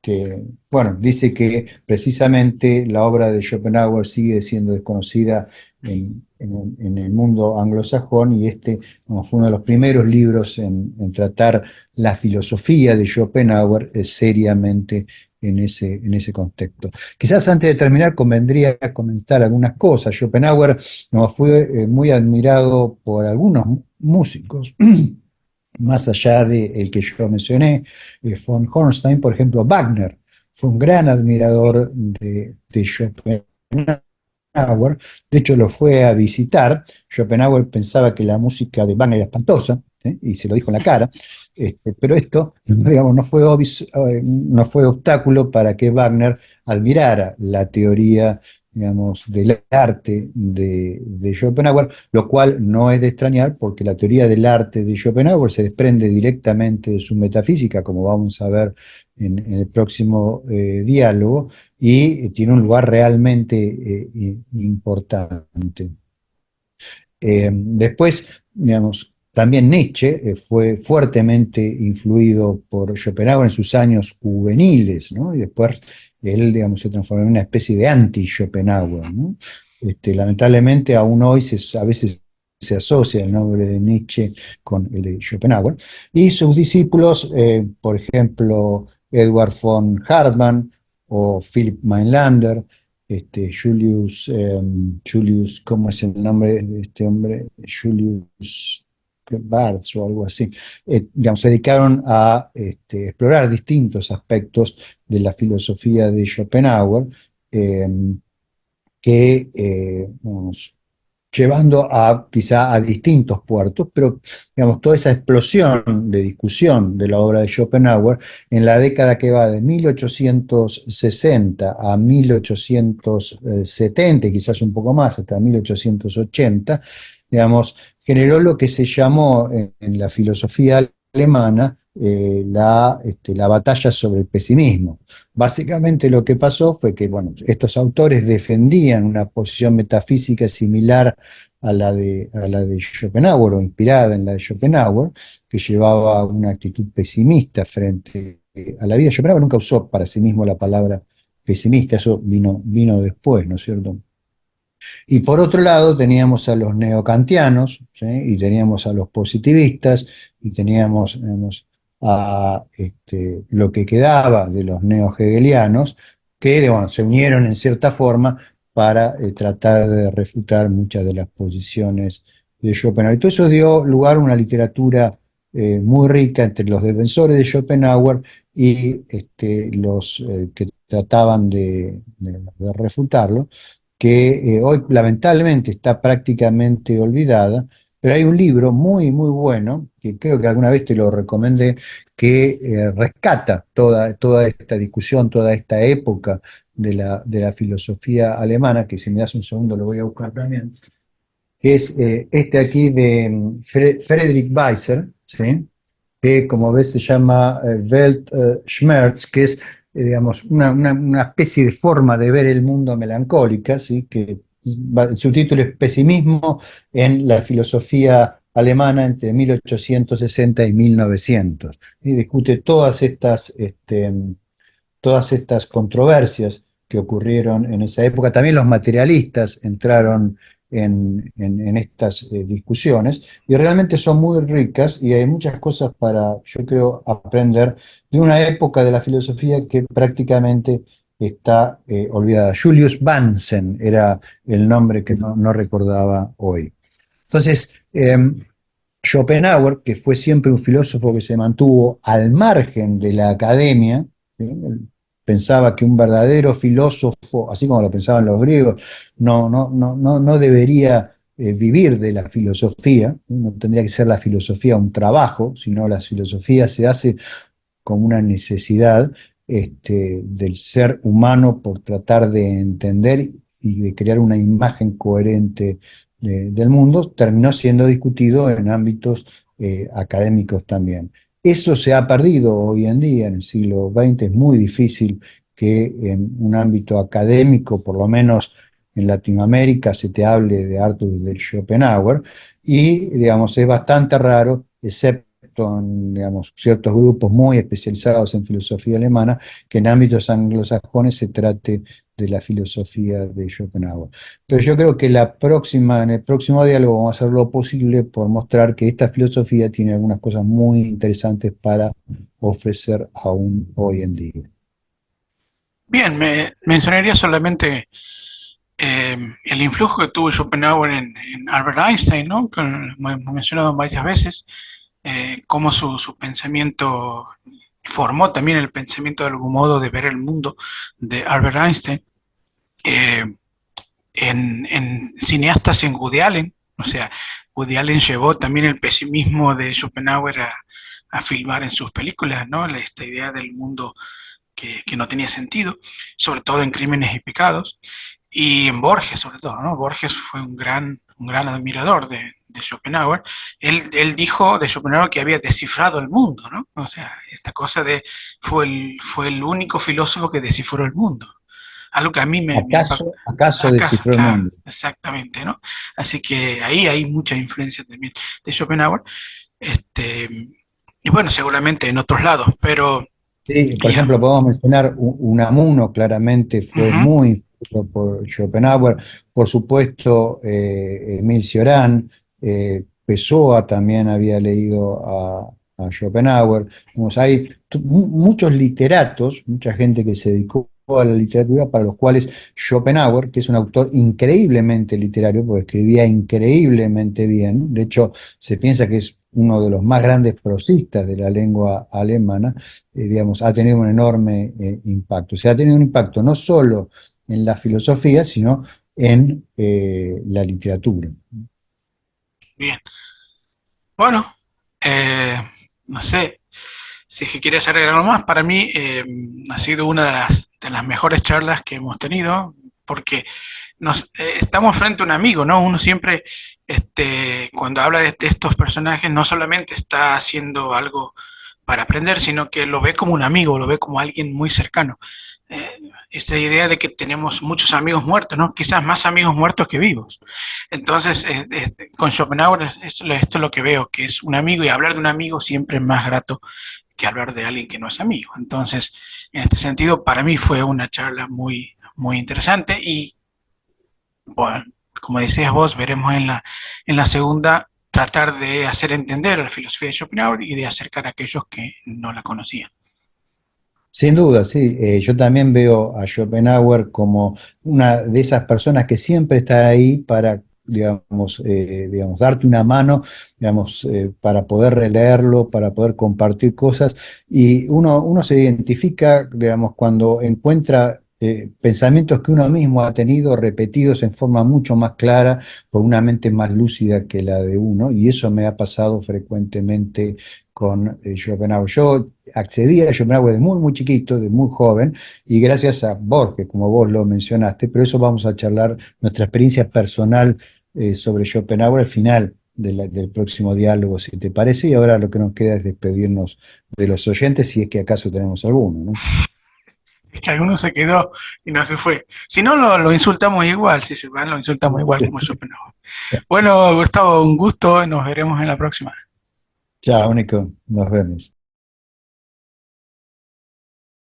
¿Sí? que, bueno, dice que precisamente la obra de Schopenhauer sigue siendo desconocida en el mundo anglosajón y este, como fue uno de los primeros libros en tratar la filosofía de Schopenhauer seriamente en ese contexto. Quizás antes de terminar convendría comentar algunas cosas. Schopenhauer no, fue muy admirado por algunos músicos, más allá del que yo mencioné, von Hornstein, por ejemplo, Wagner fue un gran admirador de Schopenhauer. De hecho, lo fue a visitar. Schopenhauer pensaba que la música de Wagner era espantosa, ¿sí? Y se lo dijo en la cara. Pero esto, digamos, no fue obstáculo para que Wagner admirara la teoría, digamos, del arte de Schopenhauer, lo cual no es de extrañar porque la teoría del arte de Schopenhauer se desprende directamente de su metafísica, como vamos a ver en el próximo diálogo, y tiene un lugar realmente importante. Después, digamos, también Nietzsche fue fuertemente influido por Schopenhauer en sus años juveniles, ¿no? Y después él, digamos, se transformó en una especie de anti-Schopenhauer, ¿no? Lamentablemente, aún hoy a veces se asocia el nombre de Nietzsche con el de Schopenhauer. Y sus discípulos, por ejemplo, Edward von Hartmann o Philip Meinlander, Julius, ¿cómo es el nombre de este hombre? Julius Barthes o algo así. Digamos, se dedicaron a explorar distintos aspectos de la filosofía de Schopenhauer, eh, vamos, llevando a quizá a distintos puertos, pero digamos, toda esa explosión de discusión de la obra de Schopenhauer en la década que va de 1860 a 1870, quizás un poco más, hasta 1880, digamos, generó lo que se llamó en la filosofía alemana la batalla sobre el pesimismo. Básicamente lo que pasó fue que, bueno, estos autores defendían una posición metafísica similar a la de Schopenhauer o inspirada en la de Schopenhauer, que llevaba una actitud pesimista frente a la vida. Schopenhauer nunca usó para sí mismo la palabra pesimista, eso vino después, ¿no es cierto? Y por otro lado teníamos a los neocantianos, ¿sí? Y teníamos a los positivistas, y teníamos, digamos, a lo que quedaba de los neo-hegelianos, que digamos, se unieron en cierta forma para tratar de refutar muchas de las posiciones de Schopenhauer. Y todo eso dio lugar a una literatura muy rica entre los defensores de Schopenhauer y los que trataban de refutarlo, que hoy lamentablemente está prácticamente olvidada, pero hay un libro muy, muy bueno, que creo que alguna vez te lo recomendé, que rescata toda esta discusión, toda esta época de la filosofía alemana, que si me das un segundo lo voy a buscar también, que es este aquí de Friedrich Weiser, ¿sí? Que como ves se llama Weltschmerz, que es, digamos, una especie de forma de ver el mundo melancólica, ¿sí? Que su título es Pesimismo en la filosofía alemana entre 1860 y 1900. Y discute todas estas controversias que ocurrieron en esa época. También los materialistas entraron en estas discusiones y realmente son muy ricas y hay muchas cosas para, yo creo, aprender de una época de la filosofía que prácticamente está olvidada. Julius Bansen era el nombre que no recordaba hoy. Entonces, Schopenhauer, que fue siempre un filósofo que se mantuvo al margen de la academia, ¿sí? Él pensaba que un verdadero filósofo, así como lo pensaban los griegos, no debería vivir de la filosofía, no tendría que ser la filosofía un trabajo, sino la filosofía se hace como una necesidad del ser humano por tratar de entender y de crear una imagen coherente del mundo, terminó siendo discutido en ámbitos académicos también. Eso se ha perdido hoy en día, en el siglo XX, es muy difícil que en un ámbito académico, por lo menos en Latinoamérica, se te hable de Arthur de Schopenhauer, y digamos, es bastante raro, excepto excepto en, digamos, ciertos grupos muy especializados en filosofía alemana, que en ámbitos anglosajones se trate de la filosofía de Schopenhauer. Pero yo creo que en el próximo diálogo vamos a hacer lo posible por mostrar que esta filosofía tiene algunas cosas muy interesantes para ofrecer aún hoy en día. Bien, me mencionaría solamente el influjo que tuvo Schopenhauer en Albert Einstein, ¿no? Que lo hemos mencionado varias veces, cómo su pensamiento formó también el pensamiento de algún modo de ver el mundo de Albert Einstein. Eh, en cineastas en Woody Allen, o sea, Woody Allen llevó también el pesimismo de Schopenhauer a filmar en sus películas, ¿no? Esta idea del mundo que no tenía sentido, sobre todo en Crímenes y Pecados, y en Borges sobre todo, ¿no? Borges fue un gran admirador de Schopenhauer. Él dijo de Schopenhauer que había descifrado el mundo, ¿no? O sea, esta cosa de fue el único filósofo que descifró el mundo. Algo que a mí me impactó. ¿Acaso Acá, descifró el claro, mundo? exactamente, ¿no? Así que ahí hay mucha influencia también de Schopenhauer. Este, y bueno, seguramente en otros lados, pero Sí, por ya. ejemplo, podemos mencionar Unamuno, claramente fue Ujú. muy influido por Schopenhauer, por supuesto, Emil Cioran, Pessoa también había leído a Schopenhauer. Digamos, hay muchos literatos, mucha gente que se dedicó a la literatura para los cuales Schopenhauer, que es un autor increíblemente literario, porque escribía increíblemente bien, de hecho se piensa que es uno de los más grandes prosistas de la lengua alemana, digamos, ha tenido un enorme impacto. O sea, ha tenido un impacto no solo en la filosofía, sino en la literatura. Bien. Bueno, eh, no sé si es que quieres agregar algo más. Para mí ha sido una de las mejores charlas que hemos tenido, porque estamos frente a un amigo, ¿no? Uno siempre, cuando habla de estos personajes, no solamente está haciendo algo para aprender, sino que lo ve como un amigo, lo ve como alguien muy cercano. Esta idea de que tenemos muchos amigos muertos, ¿no? Quizás más amigos muertos que vivos. Entonces, con Schopenhauer esto es lo que veo, que es un amigo y hablar de un amigo siempre es más grato que hablar de alguien que no es amigo. Entonces, en este sentido, para mí fue una charla muy, muy interesante y, bueno, como decías vos, veremos en la segunda tratar de hacer entender la filosofía de Schopenhauer y de acercar a aquellos que no la conocían. Sin duda, sí. Yo también veo a Schopenhauer como una de esas personas que siempre está ahí para, digamos, darte una mano, digamos, para poder releerlo, para poder compartir cosas. Y uno se identifica, digamos, cuando encuentra pensamientos que uno mismo ha tenido repetidos en forma mucho más clara, por una mente más lúcida que la de uno. Y eso me ha pasado frecuentemente con Schopenhauer. Yo accedí a Schopenhauer de muy, muy chiquito, de muy joven, y gracias a Borges, como vos lo mencionaste, pero eso vamos a charlar nuestra experiencia personal sobre Schopenhauer al final del próximo diálogo, si te parece, y ahora lo que nos queda es despedirnos de los oyentes, si es que acaso tenemos alguno, ¿no? Es que alguno se quedó y no se fue. Si no, lo insultamos igual. Si se van, lo insultamos igual como Schopenhauer. Bueno, Gustavo, un gusto. Nos veremos en la próxima. Chao, Nico, nos vemos.